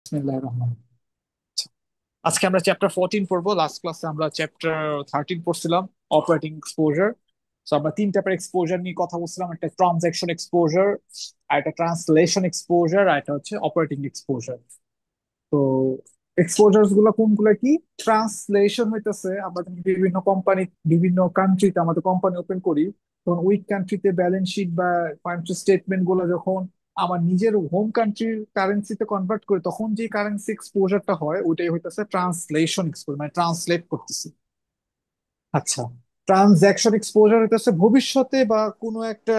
বিসমিল্লাহির রহমানির রহিম। আজকে আমরা চ্যাপ্টার 14 পড়বো। লাস্ট ক্লাসে আমরা চ্যাপ্টার 13 পড়ছিলাম, অপারেটিং এক্সপোজার। তো আমরা তিন টাইপের এক্সপোজার নিয়ে কথা বলছিলাম, একটা ট্রানজ্যাকশন এক্সপোজার, আর একটা ট্রান্সলেশন এক্সপোজার, আর একটা হচ্ছে অপারেটিং এক্সপোজার। তো এক্সপোজার গুলো কোনগুলো কি? ট্রান্সলেশন হইতেছে আমরা যখন বিভিন্ন কোম্পানি, বিভিন্ন কান্ট্রিতে আমাদের কোম্পানি ওপেন করি, তখন ওই কান্ট্রিতে ব্যালেন্স শিট বা ফাইন্যান্সিয়াল স্টেটমেন্ট গুলো যখন আমার নিজের হোম কান্ট্রির কারেন্সিতে কনভার্ট করি, তখন যে কারেন্সি এক্সপোজারটা হয় ওইটাই হইতেছে ট্রান্সলেশন এক্সপোজার, মানে ট্রান্সলেট করতেছি। আচ্ছা, ট্রানজ্যাকশন এক্সপোজার হইতেছে ভবিষ্যতে বা কোনো একটা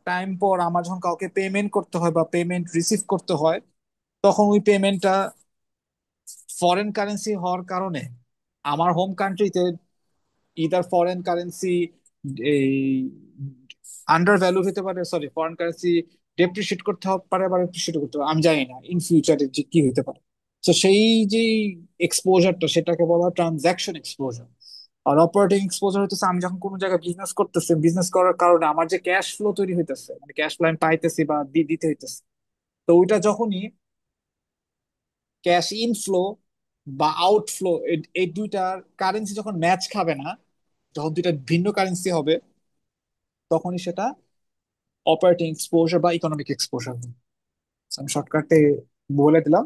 টাইম পর আমার যখন কাউকে পেমেন্ট করতে হয় বা পেমেন্ট রিসিভ করতে হয়, তখন ওই পেমেন্টটা ফরেন কারেন্সি হওয়ার কারণে আমার হোম কান্ট্রিতে ইদার ফরেন কারেন্সি এই আন্ডার ভ্যালু হতে পারে, সরি ফরেন কারেন্সি ডেপ্রিসিয়েট করতে পারে বা এপ্রিসিয়েট করতে পারে, আমি জানি না ইন ফিউচারে যে কি হতে পারে। তো সেই যে এক্সপোজারটা সেটাকে বলা হয় ট্রানজ্যাকশন এক্সপোজার। আর অপারেটিং এক্সপোজার হইতেছে আমি যখন কোনো জায়গায় বিজনেস করতেছি, বিজনেস করার কারণে আমার যে ক্যাশ ফ্লো তৈরি হইতেছে, মানে ক্যাশ ফ্লো আমি পাইতেছি বা দিতে হইতেছে, তো ওইটা যখনই ক্যাশ ইনফ্লো বা আউটফ্লো, এই দুইটার কারেন্সি যখন ম্যাচ খাবে না, যখন দুইটা ভিন্ন কারেন্সি হবে, তখনই সেটা অপারেটিং এক্সপোজার বা ইকোনমিক এক্সপোজার। আমি শর্টকাটে বলে দিলাম।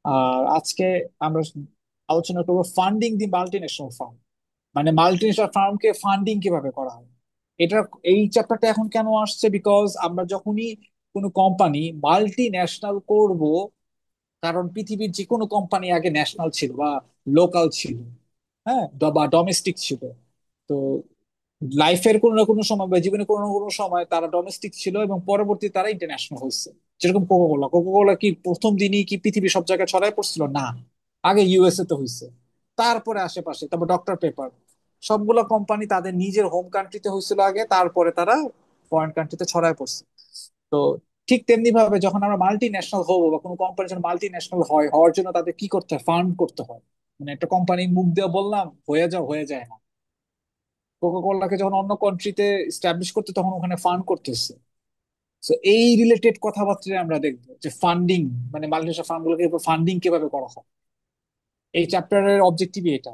আর আজকে আমরা আলোচনা করবো ফান্ডিং দি মাল্টি ন্যাশনাল ফার্ম, মানে মাল্টি ন্যাশনাল ফার্মকে ফান্ডিং কিভাবে করা হয়। এটা, এই চ্যাপ্টারটা এখন কেন আসছে, বিকজ আমরা যখনই কোনো কোম্পানি মাল্টি ন্যাশনাল করব, কারণ পৃথিবীর যে কোনো কোম্পানি আগে ন্যাশনাল ছিল বা লোকাল ছিল, হ্যাঁ, বা ডোমেস্টিক ছিল। তো লাইফের কোনো না কোনো সময় বা জীবনে কোনো না কোনো সময় তারা ডোমেস্টিক ছিল এবং পরবর্তী তারা ইন্টারন্যাশনাল হয়েছে। যেরকম কোকোকোলা, কোকোকোলা কি প্রথম দিনই কি পৃথিবীর সব জায়গায় ছড়ায় পড়ছিল? না, আগে ইউএসএ তে হয়েছে, তারপরে আশেপাশে, তারপর ডক্টর পেপার, সবগুলো কোম্পানি তাদের নিজের হোম কান্ট্রিতে হয়েছিল আগে, তারপরে তারা ফরেন কান্ট্রিতে ছড়ায় পড়ছে। তো ঠিক তেমনি ভাবে যখন আমরা মাল্টি ন্যাশনাল হবো বা কোনো কোম্পানি যখন মাল্টি ন্যাশনাল হয়, হওয়ার জন্য তাদের কি করতে হয়? ফান্ড করতে হয়। মানে একটা কোম্পানি মুখ দিয়ে বললাম হয়ে যাও, হয়ে যায় না। কোকা কোলাকে যখন অন্য কান্ট্রিতে স্টাবলিশ করতে, তখন ওখানে ফান্ড করতেছে। তো এই রিলেটেড কথাবার্তা আমরা দেখবো যে ফান্ডিং, মানে মাল্টিনেশনাল ফান্ড গুলোকে ফান্ডিং কিভাবে করা হয়। এই চ্যাপ্টারের অবজেক্টিভই এটা।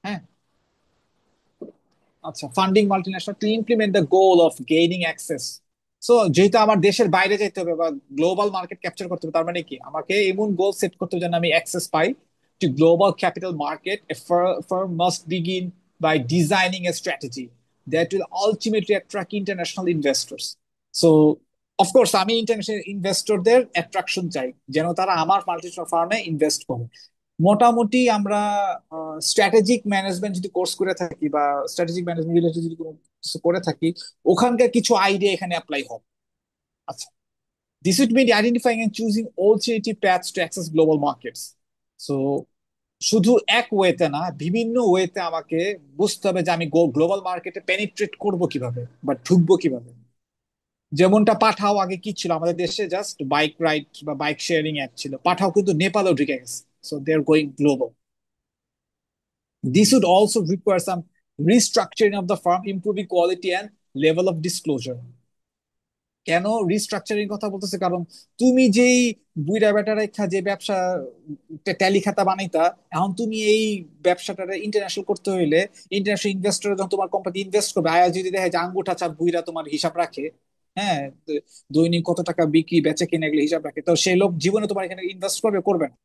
হ্যাঁ, আচ্ছা, funding multinational to implement the goal of gaining access. So যেহেতু আমার দেশের বাইরে যেতে হবে বা গ্লোবাল মার্কেট ক্যাপচার করতে হবে, তার মানে কি আমাকে এমন গোল সেট করতে হবে যেন আমি access pi to global capital market. A firm must begin by designing a strategy that will ultimately attract international investors. So of course আমি ইন্টারন্যাশনাল ইনভেস্টরদের অ্যাট্রাকশন চাই, যেন তারা আমার মাল্টিনেশনাল ফার্মে ইনভেস্ট করে। মোটামুটি আমরা স্ট্র্যাটেজিক ম্যানেজমেন্ট যদি কোর্স করে থাকি বা স্ট্র্যাটেজিক ম্যানেজমেন্ট রিলেটেড যদি কোনো কিছু করে থাকি, ওখানকার কিছু আইডিয়া এখানে অ্যাপ্লাই হবে। আচ্ছা, this would mean identifying and choosing alternative paths to access global markets. So শুধু এক ওয়েতে না, বিভিন্ন ওয়েতে আমাকে বুঝতে হবে যে আমি গ্লোবাল মার্কেটে পেনিট্রেট করব কিভাবে বা ঢুকবো কিভাবে। যেমনটা পাঠাও, আগে কি ছিল আমাদের দেশে? জাস্ট বাইক রাইড বা বাইক শেয়ারিং অ্যাপ ছিল। পাঠাও কিন্তু নেপালেও ঢুকে গেছে। So they are going global. This would also require some restructuring of the firm, improving quality and level of disclosure. কেন রিস্ট্রাকচারিং কথা বলতেছে? কারণ তুমি যেই বুইড়া বেটা রেখা যে ব্যবসা ট্যালি খাতা বানাইতা, এখন তুমি এই ব্যবসাটা ইন্টারন্যাশনাল করতে হইলে, ইন্টারন্যাশনাল ইনভেস্টর যখন তোমার কোম্পানি ইনভেস্ট করবে, আয়া যদি দেখে যে আঙ্গুঠা চাপ বুইড়া তোমার হিসাব রাখে, হ্যাঁ, দৈনিক কত টাকা বিক্রি বেচে কিনে এগুলো হিসাব রাখে, তো সেই লোক জীবনে তোমার এখানে ইনভেস্ট করবে? করবে না।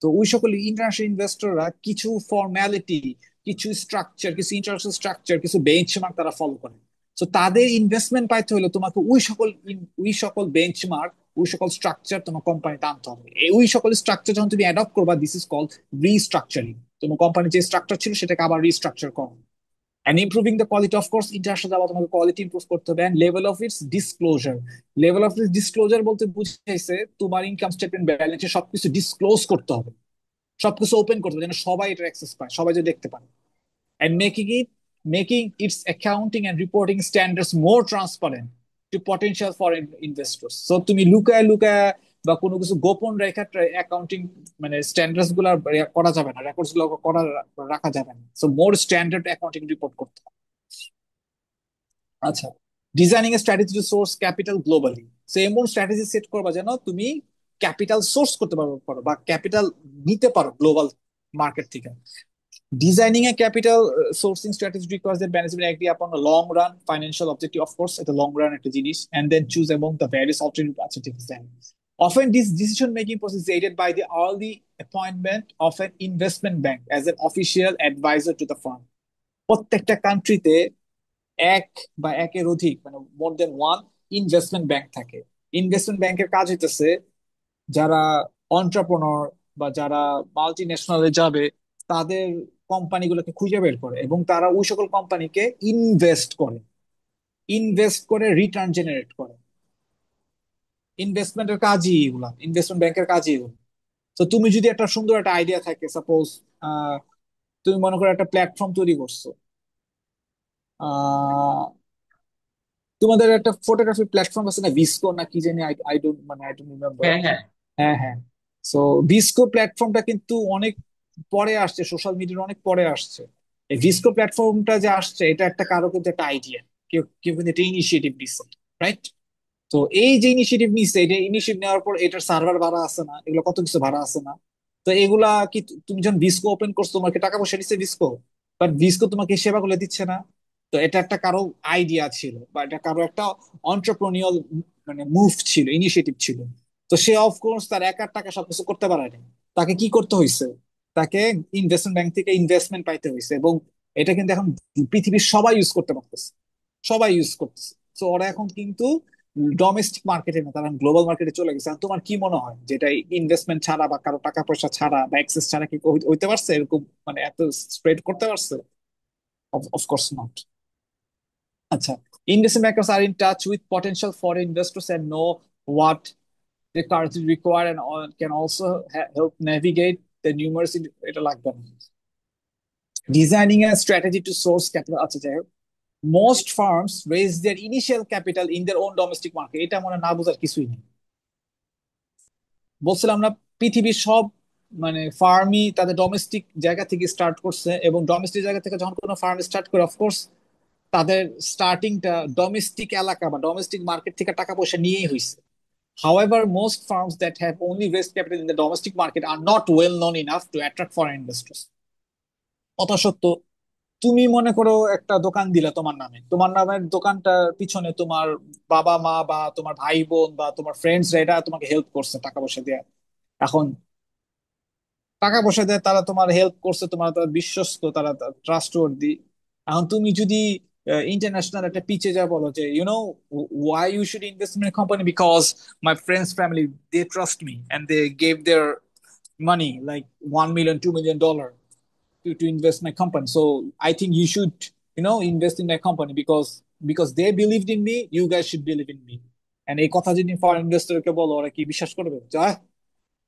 তো ওই সকল ইন্টারন্যাশনাল ইনভেস্টররা কিছু ফর্মালিটি, কিছু স্ট্রাকচার, কিছু ইন্টারন্যাশনাল স্ট্রাকচার, কিছু বেঞ্চমার্ক তারা ফলো করে। তো তাদের ইনভেস্টমেন্ট পাইতে হলে তোমাকে ওই সকল বেঞ্চমার্ক, ওই সকল স্ট্রাকচার তোমার কোম্পানিতে আনতে হবে। ওই সকল স্ট্রাকচার যখন তুমি অ্যাডপ্ট করবা, দিস ইজ কল্ড রিস্ট্রাকচারিং। তোমার কোম্পানি যে স্ট্রাকচার ছিল সেটাকে আবার রিস্ট্রাকচার করো। And improving the quality, of course, international যাওয়া তোমাকে কোয়ালিটি ইমপ্রুভ করতে হবে। and level of its disclosure, level of its disclosure বলতে বুঝাইছে তোমার ইনকাম স্টেটমেন্ট, ব্যালেন্সে সবকিছু ডিসক্লোজ করতে হবে, সবকিছু ওপেন করতে হবে যেন সবাই এটার অ্যাক্সেস পায়, সবাই যে দেখতে পারে। and making its accounting and reporting standards more transparent to potential foreign investors. So তুমি লুকায় লুকায় বা কোনো কিছু গোপন রেখা অ্যাকাউন্টিং, মানে স্ট্যান্ডার্ডস গুলা করা যাবে না, রেকর্ডস গুলো রাখা যাবে না। সো মোর স্ট্যান্ডার্ড অ্যাকাউন্টিং রিপোর্ট করতে হবে। আচ্ছা, designing A strategy to source capital globally. So এমন স্ট্র্যাটেজি সেট করবা যেন তুমি ক্যাপিটাল সোর্স করতে পারো বা ক্যাপিটাল নিতে পারো গ্লোবাল মার্কেট থেকে। Designing a capital sourcing strategy requires that management agree upon long run financial objective, of course এটা লং রান একটা জিনিস, and then choose among the various alternatives. আচ্ছা ঠিক আছে। Often this decision making process is aided by the early appointment of an investment bank as an official advisor to the firm. প্রত্যেকটা কান্ট্রিতে এক বা একের অধিক মানে মোর দেন ওয়ান ইনভেস্টমেন্ট ব্যাংক থাকে। ইনভেস্টমেন্ট ব্যাংকের কাজ হইতেছে যারা অন্টারপ্রনর বা যারা মাল্টি ন্যাশনালে যাবে তাদের কোম্পানিগুলোকে খুঁজে বের করে এবং তারা ওই সকল কোম্পানিকে ইনভেস্ট করে, ইনভেস্ট করে রিটার্ন জেনারেট করে। ইনভেস্টমেন্টের কাজই এগুলা, ইনভেস্টমেন্ট ব্যাংকের কাজই এগুলো। তো তুমি যদি একটা সুন্দর একটা আইডিয়া থাকে, সাপোজ তুমি মনে করো একটা প্ল্যাটফর্ম তৈরি করছো, আহ তোমাদের একটা ফটোগ্রাফি প্ল্যাটফর্ম আছে না, ভিসকো না কি জানি, আই ডোন্ট মানে আই ডোন্ট রিমেম্বার। হ্যাঁ, হ্যাঁ, হ্যাঁ হ্যাঁ। সো ভিসকো প্ল্যাটফর্মটা কিন্তু অনেক পরে আসছে, সোশ্যাল মিডিয়ার অনেক পরে আসছে। এই ভিসকো প্ল্যাটফর্মটা যে আসছে এটা একটা কারো কিন্তু একটা আইডিয়া, কেউ কেউ কিন্তু একটা ইনিশিয়েটিভ নিচ্ছে, রাইট? তো এই যে ইনিশিয়েটিভ নিচ্ছে, এটা ইনিশিয়েটিভ নেওয়ার পর এটার সার্ভার ভাড়া আছে না, এগুলো কত কিছু ভাড়া আছে না। তো এগুলা কি তুমি যখন ভিসকো ওপেন করছো তোমাকে টাকা পয়সা দিচ্ছে ভিসকো, বাট ভিসকো তোমাকে সেবাগুলো দিচ্ছে না। তো এটা একটা কারো আইডিয়া ছিল বা এটা কারো একটা অন্টারপ্রেনিউরিয়াল মানে মুভ ছিল, ইনিশিয়েটিভ ছিল। তো সে অফকোর্স তার একার টাকা সবকিছু করতে পারেনি, তাকে কি করতে হয়েছে, তাকে ইনভেস্টমেন্ট ব্যাংক থেকে ইনভেস্টমেন্ট পাইতে হয়েছে। এবং এটা কিন্তু এখন পৃথিবীর সবাই ইউজ করতে পারতেছে, সবাই ইউজ করতেছে। তো ওরা এখন কিন্তু ডোমেস্টিক মার্কেটে না, তারা গ্লোবাল মার্কেটে চলে গেছে। আর তোমার কি মনে হয় যেটা ইনভেস্টমেন্ট ছাড়া বা কারো টাকা পয়সা ছাড়া বা অ্যাক্সেস ছাড়া কি হইতে পারছে এরকম, মানে এত স্প্রেড করতে পারছে? Of course not. আচ্ছা, investment bankers are in touch with potential foreign investors and know what they currently require and can also help navigate the numerous এটা লাগবে না। Designing a strategy to source capital, আচ্ছা যাই হোক, most firms raise their initial capital in their own domestic market। এটা মনে না বোঝার কিছুই নেই। বলছিলাম না, পৃথিবীর সব মানে ফার্মই তাদের ডোমেস্টিক জায়গা থেকে স্টার্ট করছে, এবং ডোমেস্টিক জায়গা থেকে যখন কোনো ফার্ম স্টার্ট করে অফকোর্স তাদের স্টার্টিংটা ডোমেস্টিক এলাকা বা ডোমেস্টিক মার্কেট থেকে টাকা পয়সা নিয়েই হয়েছে। However, most firms that have only raised capital in the domestic market are not well known enough to attract foreign investors. কথা সত্য। তুমি মনে করো একটা দোকান দিলা তোমার নামে, তোমার নামের দোকানটার পিছনে তোমার বাবা মা বা তোমার ভাই বোন বা তোমার ফ্রেন্ডসরা এটা তোমাকে হেল্প করছে টাকা পয়সা দিয়ে। এখন টাকা পয়সা দেয়, তারা তোমার হেল্প করছে, তোমার তারা বিশ্বস্ত, তারা ট্রাস্টওয়ার্দি। এখন তুমি যদি ইন্টারন্যাশনাল একটা পিচে যা বলো যে why you should invest in company, because my friends family they trust me and they gave their money like 1 million $2 million to invest in my company, so I think you should invest in my company because they believed in me, you guys should believe in me. And এই কথা যদি foreign ইনভেস্টরকে বলো, ওরা কি বিশ্বাস করবে? যা,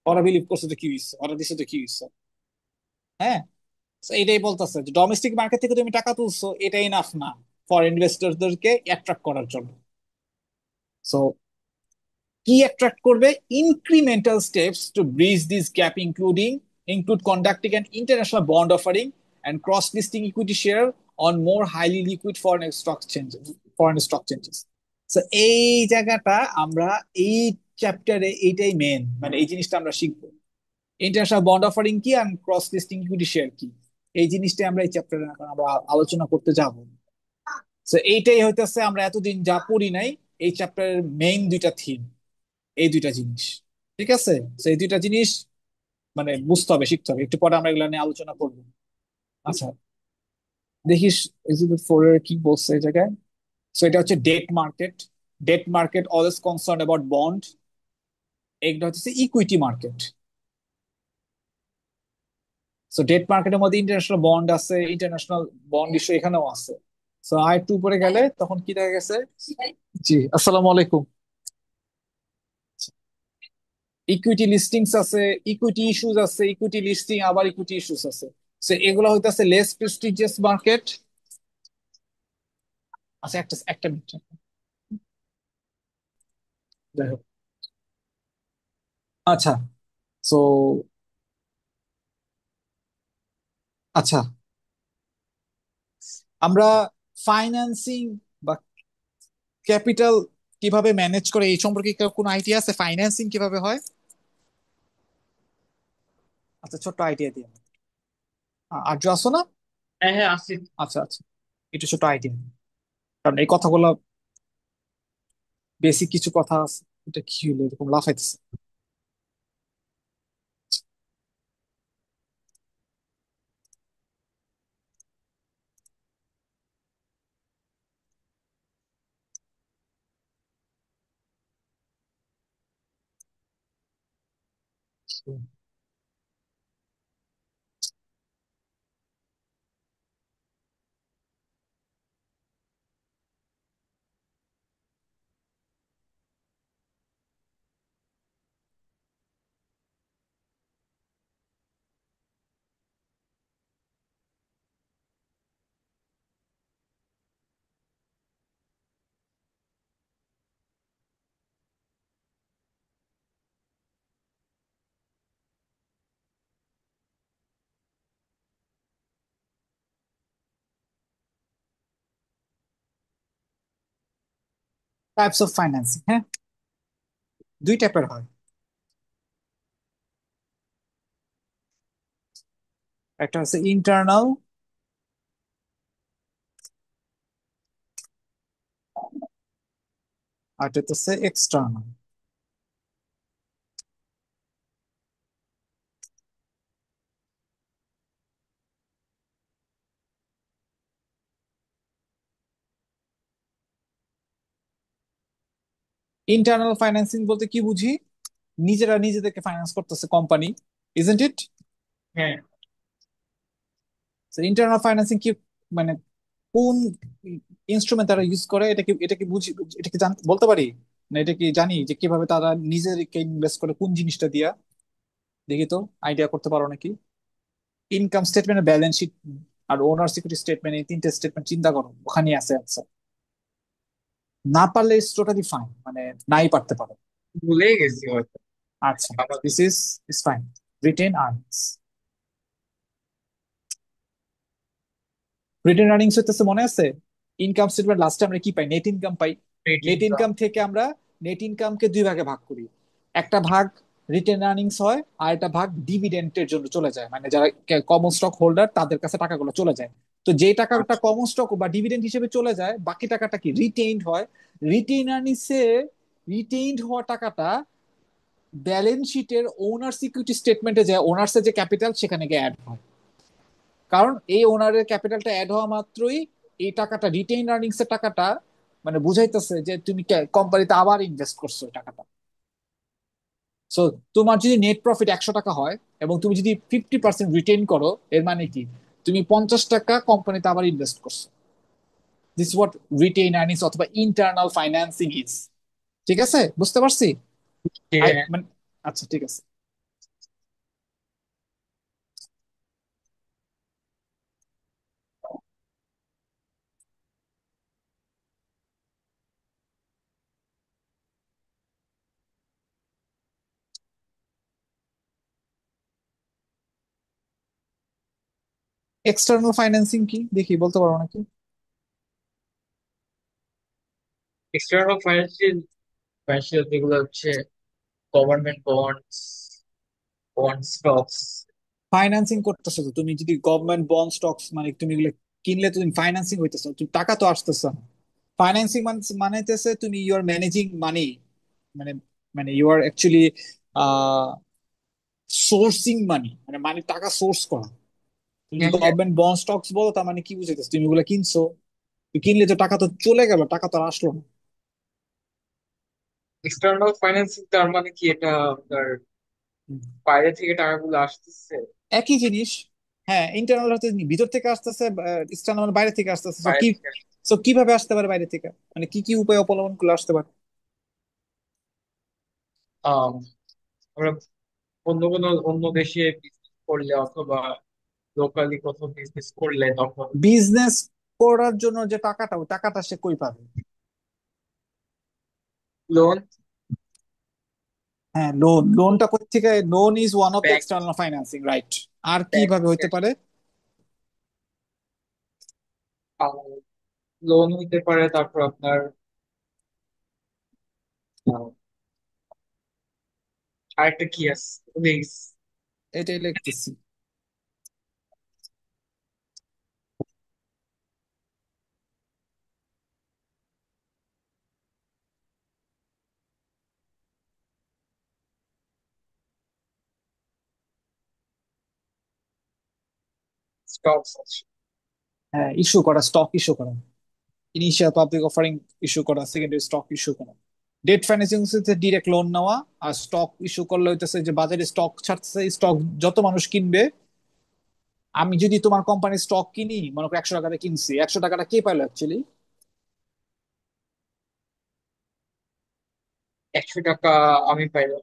ওরা বিলিভ করছে তো কি হইছে, ওরা দিছে তো কি হইছে। হ্যাঁ। তো এটাই বলতেছে যে ডোমেস্টিক মার্কেট থেকে তুমি টাকা তুলছো এটা ইনাফ না ফর ইনভেস্টরদেরকে অ্যাট্রাক্ট করার জন্য। সো কি অ্যাট্রাক্ট করবে? Incremental steps to bridge this gap include conducting an international bond offering and cross listing equity share on more highly liquid foreign stock changes. So এই জায়গাটা আমরা এই চ্যাপ্টারে এইটাই মেন, মানে এই জিনিসটা আমরা শিখবো। ইন্টারন্যাশনাল বন্ড অফারিং কি আর ক্রস লিস্টিং ইকুইটি শেয়ার কি, এই জিনিসটা আমরা এই চ্যাপ্টারে এখন আমরা আলোচনা করতে যাব। তো এইটাই হইতেছে আমরা এতদিন যা পড়ি নাই, এই চ্যাপ্টারের মেইন দুইটা থিম, এই দুইটা জিনিস। ঠিক আছে? তো এই দুইটা জিনিস মানে বুঝতে হবে, শিখতে হবে, একটু পরে আমরা এগুলো নিয়ে আলোচনা করবো। আচ্ছা, দেখিস এক্সিবিট 4 এর কি বলছে এই জায়গায়। সো এটা হচ্ছে debt market. Debt market always concern about bond. এটা হচ্ছে ইকুইটি মার্কেট। সো ডেট মার্কেটের মধ্যে ইন্টারন্যাশনাল বন্ড আছে, ইন্টারন্যাশনাল বন্ড ইস্যু এখানেও আছে। সো আর একটু উপরে গেলে তখন কি দেখা গেছে। জি, আসসালামু আলাইকুম। ইকুইটি লিস্টিংস আছে, ইকুইটি ইস্যুস আছে, ইকুইটি লিস্টিং আবার ইকুইটি ইস্যুস আছে। সো এগুলো হইতেছে লেস প্রেস্টিজিয়াস মার্কেট। আচ্ছা, একটা একটা মিনিট, যাই হোক। আচ্ছা, সো আচ্ছা, আমরা ফাইন্যান্সিং বা ক্যাপিটাল কিভাবে ম্যানেজ করে এই সম্পর্কে কোনো আইডিয়া আছে? ফাইন্যান্সিং কিভাবে হয়? আচ্ছা, ছোট্ট আইডিয়া দিয়ে। আর্য আসো না? হ্যাঁ হ্যাঁ আসি। আচ্ছা আচ্ছা, একটু ছোট আইডিয়া, কারণ এই কথাগুলো বেসিক কিছু কথা আছে। এটা কি হলো, এরকম লাফাইতেছে? টাইপস অফ ফাইন্যান্সিং, হ্যাঁ, দুই টাইপের হয়। একটা হচ্ছে ইন্টারনাল, আর একটা হচ্ছে এক্সটার্নাল। ইন্টারনাল ফাইন্যান্সিং বলতে কি বুঝি? নিজেরা নিজেদেরকে ফাইন্যান্স করতেছে কোম্পানি, ইজন্ট ইট? হ্যাঁ, ইন্টারনাল ফাইন্যান্সিং কি মানে কোন ইনস্ট্রুমেন্ট তারা ইউজ করে, এটা কি বুঝি, এটা কি বলতে পারি? না এটা কি জানি যে কিভাবে তারা নিজেদেরকে ইনভেস্ট করে কোন জিনিসটা দিয়া? দেখি তো, আইডিয়া করতে পারো নাকি? ইনকাম স্টেটমেন্ট, ব্যালেন্স শিট, আর ওনার সিকিউরিটি স্টেটমেন্ট, এই তিনটে স্টেটমেন্ট চিন্তা করো, ওখানে আছে আনসার। না পারলে ইটস টোটালি ফাইন, মানে নাই পারতে পারো। ভুলেই গেছি হয়তো। আচ্ছা, আমার this is fine. Retained earnings. Retained earnings হইতেছে, মনে আছে ইনকাম স্টেটমেন্ট লাস্টে আমরা কি পাই? নেট ইনকাম পাই। Credit net card. ইনকাম থেকে আমরা নেট ইনকামকে দুই ভাগে ভাগ করি। একটা ভাগ রিটেন আর্নিংস হয়, আর একটা ভাগ ডিভিডেন্টের জন্য চলে যায়, মানে যারা কমন স্টক হোল্ডার তাদের কাছে টাকাগুলো চলে যায়। তো যে টাকাটা আচ্ছা। কমন স্টক বা ডিভিডেন্ড হিসেবে চলে যায়, বাকি টাকাটা কি রিটেইনড হয়। রিটেইন আর্নিংসে রিটেইনড হওয়া টাকাটা ব্যালেন্স শিটের ওনার সিকিউরিটি স্টেটমেন্টে যায়, ওনার্সের যে ক্যাপিটাল সেখানে গিয়ে অ্যাড হয়। কারণ এই ওনারের ক্যাপিটালটা অ্যাড হওয়া মাত্রই এই টাকাটা, রিটেইন আর্নিংস এর টাকাটা, মানে বুঝাইতেছে যে তুমি কোম্পানিতে আবার ইনভেস্ট করছো এই টাকাটা। সো তোমার যদি নেট প্রফিট 100 টাকা হয় এবং তুমি যদি 50% রিটেইন করো, এর মানে কি? তুমি 50 টাকা কোম্পানিতে আবার ইনভেস্ট করছো। দিস হোয়াট রিটেইন আর্নিংস অথবা ইন্টারনাল ফাইন্যান্সিং ইজ। ঠিক আছে, বুঝতে পারছি? হ্যাঁ। মানে আচ্ছা, ঠিক আছে। এক্সটার্নাল ফাইন্যান্সিং কি দেখি, বলতে পারো নাকি? এক্সটার্নাল ফাইন্যান্সিয়াল ফাইন্যান্সিয়াল যেগুলো হচ্ছে government bonds, bond stocks. Financing করতেছো তো তুমি, যদি গভর্নমেন্ট বন্ড স্টকস মানে তুমি এগুলো কিনলে তো তুমি ফাইন্যান্সিং হইতেছো, তুমি টাকা তো আসতেছো না। ফাইন্যান্সিং মানেতেছে তুমি ইউ আর ম্যানেজিং মানি, মানে মানে ইউ আর অ্যাকচুয়ালি সোর্সিং মানি, মানে মানি টাকা সোর্স করা। তুমি যদি হ্যাঁ হ্যাঁ। গভর্নমেন্ট বন্ড স্টকস বলো, তার মানে কি বুঝাইতেছো? তুমি এগুলো কিনছো, তুমি কিনলে তো টাকা তো চলে গেল, টাকা তো আর আসলো না। এক্সটার্নাল ফাইন্যান্সিং তার মানে কি এটা আপনার হুম। বাইরে থেকে টাকাগুলো আসতেছে? একই জিনিস। হ্যাঁ, ইন্টারনাল হচ্ছে ভিতর থেকে আসতেছে, এক্সটার্নাল বাইরে থেকে আসতেছে। বাইরে থেকে আসছে। সো কিভাবে আসতে পারে বাইরে থেকে, মানে কি কি উপায় অবলম্বন করলে আসতে পারে? আম, আমরা অন্য কোনো অন্য দেশে বিজনেস করলে অথবা লোকালি কোথাও বিজনেস করলে তখন বিজনেস করার জন্য যে টাকাটা, ওই টাকাটা সে কই পাবে? লোন, হ্যাঁ, লোন। লোনটা কোথা থেকে? Loan is one of the bank, external financing, right. আর ব্যাংক কিভাবে থেকে হইতে পারে? লোন হইতে পারে। তারপর আপনার আহ, আরেকটা কি আছে লিজ, এটাই লিখতেছি। স্টকস আছে। হ্যাঁ, ইস্যু করা, স্টক ইস্যু করা, ইনিশিয়াল পাবলিক অফারিং ইস্যু করা, সেকেন্ডারি স্টক ইস্যু করা। ডেট ফাইন্যান্সিং হচ্ছে ডিরেক্ট লোন নেওয়া। আর স্টক ইস্যু করলে হইতেছে যে বাজারে স্টক ছাড়তেছে, স্টক যত মানুষ কিনবে। আমি যদি তোমার কোম্পানির স্টক কিনি, মনে করো 100 টাকাতে কিনছি, 100 টাকাটা কে পাইলো অ্যাকচুয়ালি? 100 টাকা আমি পাইলাম।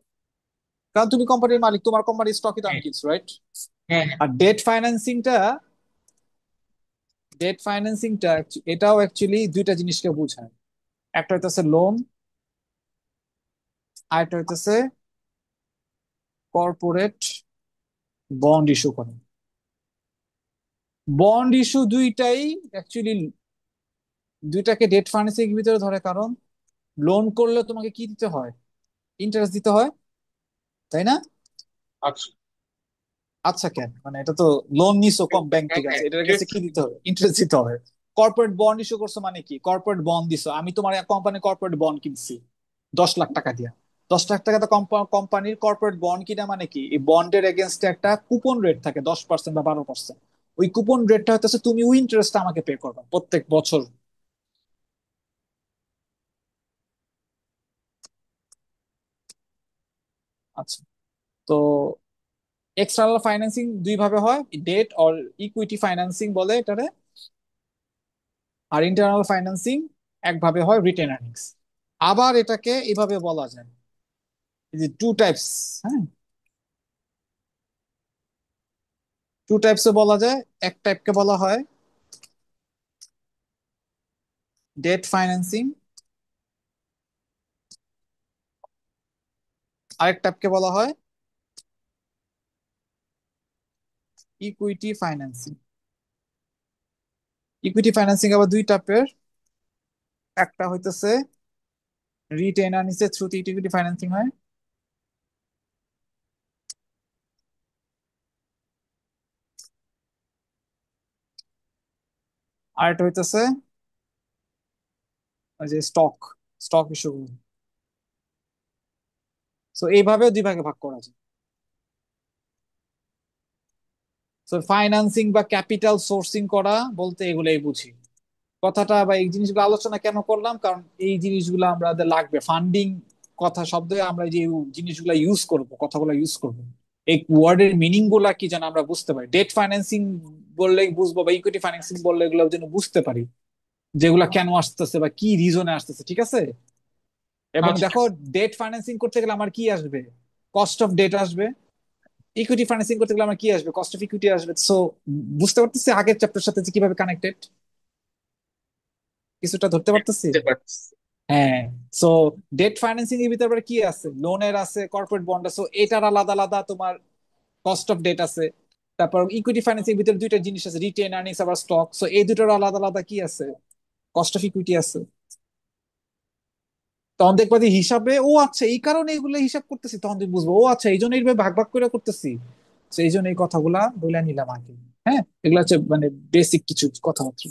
কারণ তুমি কোম্পানির মালিক, তোমার কোম্পানির স্টকই তো আমি হ্যাঁ, কিনছি, রাইট? হ্যাঁ, হ্যাঁ। আর ডেট ফাইন্যান্সিংটা এটাও অ্যাকচুয়ালি দুইটা জিনিসকে বোঝায়। একটা হইতেছে লোন, আর একটা হইতেছে কর্পোরেট বন্ড ইস্যু করে। বন্ড ইস্যু দুইটাই অ্যাকচুয়ালি, দুইটাকে ডেট ফাইন্যান্সিং এর ভিতরে ধরে। কারণ লোন করলে তোমাকে কি দিতে হয়? ইন্টারেস্ট দিতে হয়, তাই না? আচ্ছা। আচ্ছা, কেন? মানে এটা তো লোন নিছো কম ব্যাংক হ্যাঁ, থেকে, হ্যাঁ, আছে, এটার কাছে interest কি দিতে দিতে হবে? হবে। ইন্টারেস্ট দিতে হবে। কর্পোরেট বন্ড ইস্যু করছো মানে কি? কর্পোরেট বন্ড দিছো, আমি তোমার কোম্পানি কর্পোরেট বন্ড কিনছি 10 লাখ টাকা দিয়া। 10 লাখ টাকা তো কোম্পানির কর্পোরেট বন্ড কিনা মানে কি, এই বন্ডের এগেনস্টে একটা কুপন রেট থাকে 10% বা 12%। ওই কুপন রেটটা হচ্ছে তুমি ওই ইন্টারেস্টটা আমাকে পে করবে প্রত্যেক বছর। আচ্ছা, তো এক্সটার্নাল ফাইন্যান্সিং দুই ভাবে হয়, ডেট অর ইকুইটি ফাইন্যান্সিং বলে এটারে। আর ইন্টারনাল ফাইন্যান্সিং একভাবে হয়, রিটেন আর্নিংস। আবার এটাকে এভাবে বলা যায়, এই যে টু টাইপস। হ্যাঁ, টু টাইপসে বলা যায়। এক টাইপকে বলা হয় ডেট ফাইন্যান্সিং, আরেক টাইপকে বলা হয় ইকুইটি ফাইন্যান্সিং। ইকুইটি ফাইন্যান্সিং আবার দুই টাইপের। একটা হইতেছে রিটেন আর্নিংস এর থ্রুতে ইকুইটি ফাইন্যান্সিং হয়। আর একটা হইতেছে ওই যে স্টক, স্টক ইস্যু। তো এইভাবেও দুই ভাগে ভাগ করা যায়। তো ফাইন্যান্সিং বা ক্যাপিটাল সোর্সিং করা বলতে এগুলোই বুঝি। কথাটা বা এই জিনিসগুলো আলোচনা কেন করলাম, কারণ এই জিনিসগুলো আমাদের লাগবে ফান্ডিং। কথা শব্দে আমরা যে জিনিসগুলো ইউজ করব, কথাগুলো ইউজ করব, এই ওয়ার্ডের মিনিং গুলা কি যেন আমরা বুঝতে পারি। ডেট ফাইন্যান্সিং বললেই বুঝবো, বা ইকুইটি ফাইন্যান্সিং বললে এগুলো যেন বুঝতে পারি, যেগুলা কেন আসতেছে বা কি রিজনে আসতেছে, ঠিক আছে? এবং আচ্ছা, দেখো, ডেট ফাইন্যান্সিং করতে গেলে আমার কি আসবে? কস্ট অফ ডেট আসবে। ইকুইটি ফাইন্যান্সিং করতে গেলে আমার কি আসবে? কস্ট অফ ইকুইটি আসবে। সো বুঝতে পারতেছি আগের চ্যাপ্টার সাথে যে কিভাবে কানেক্টেড, কিছুটা ধরতে পারতেছি। বুঝতে পারছি। হ্যাঁ। সো ডেট ফাইন্যান্সিং এর ভিতরে আবার কি আছে? লোনের আছে, কর্পোরেট বন্ড আছে। So, এটার আলাদা আলাদা তোমার কস্ট অফ ডেট আছে। তারপর ইকুইটি ফাইন্যান্সিং এর ভিতরে দুইটা জিনিস আছে, রিটেন আর্নিংস আবার স্টক। সো এই দুটোর আলাদা আলাদা কি আছে? কস্ট অফ ইকুইটি আছে। তখন দেখবা যে হিসাবে, ও আচ্ছা এই কারণে এগুলো হিসাব করতেছি, তখন তুমি বুঝবো ও আচ্ছা এই জন্য এইভাবে ভাগ ভাগ করে করতেছি। তো এই জন্য এই কথাগুলা বলে নিলাম আগে। হ্যাঁ, এগুলো হচ্ছে মানে বেসিক কিছু কথাবার্তা।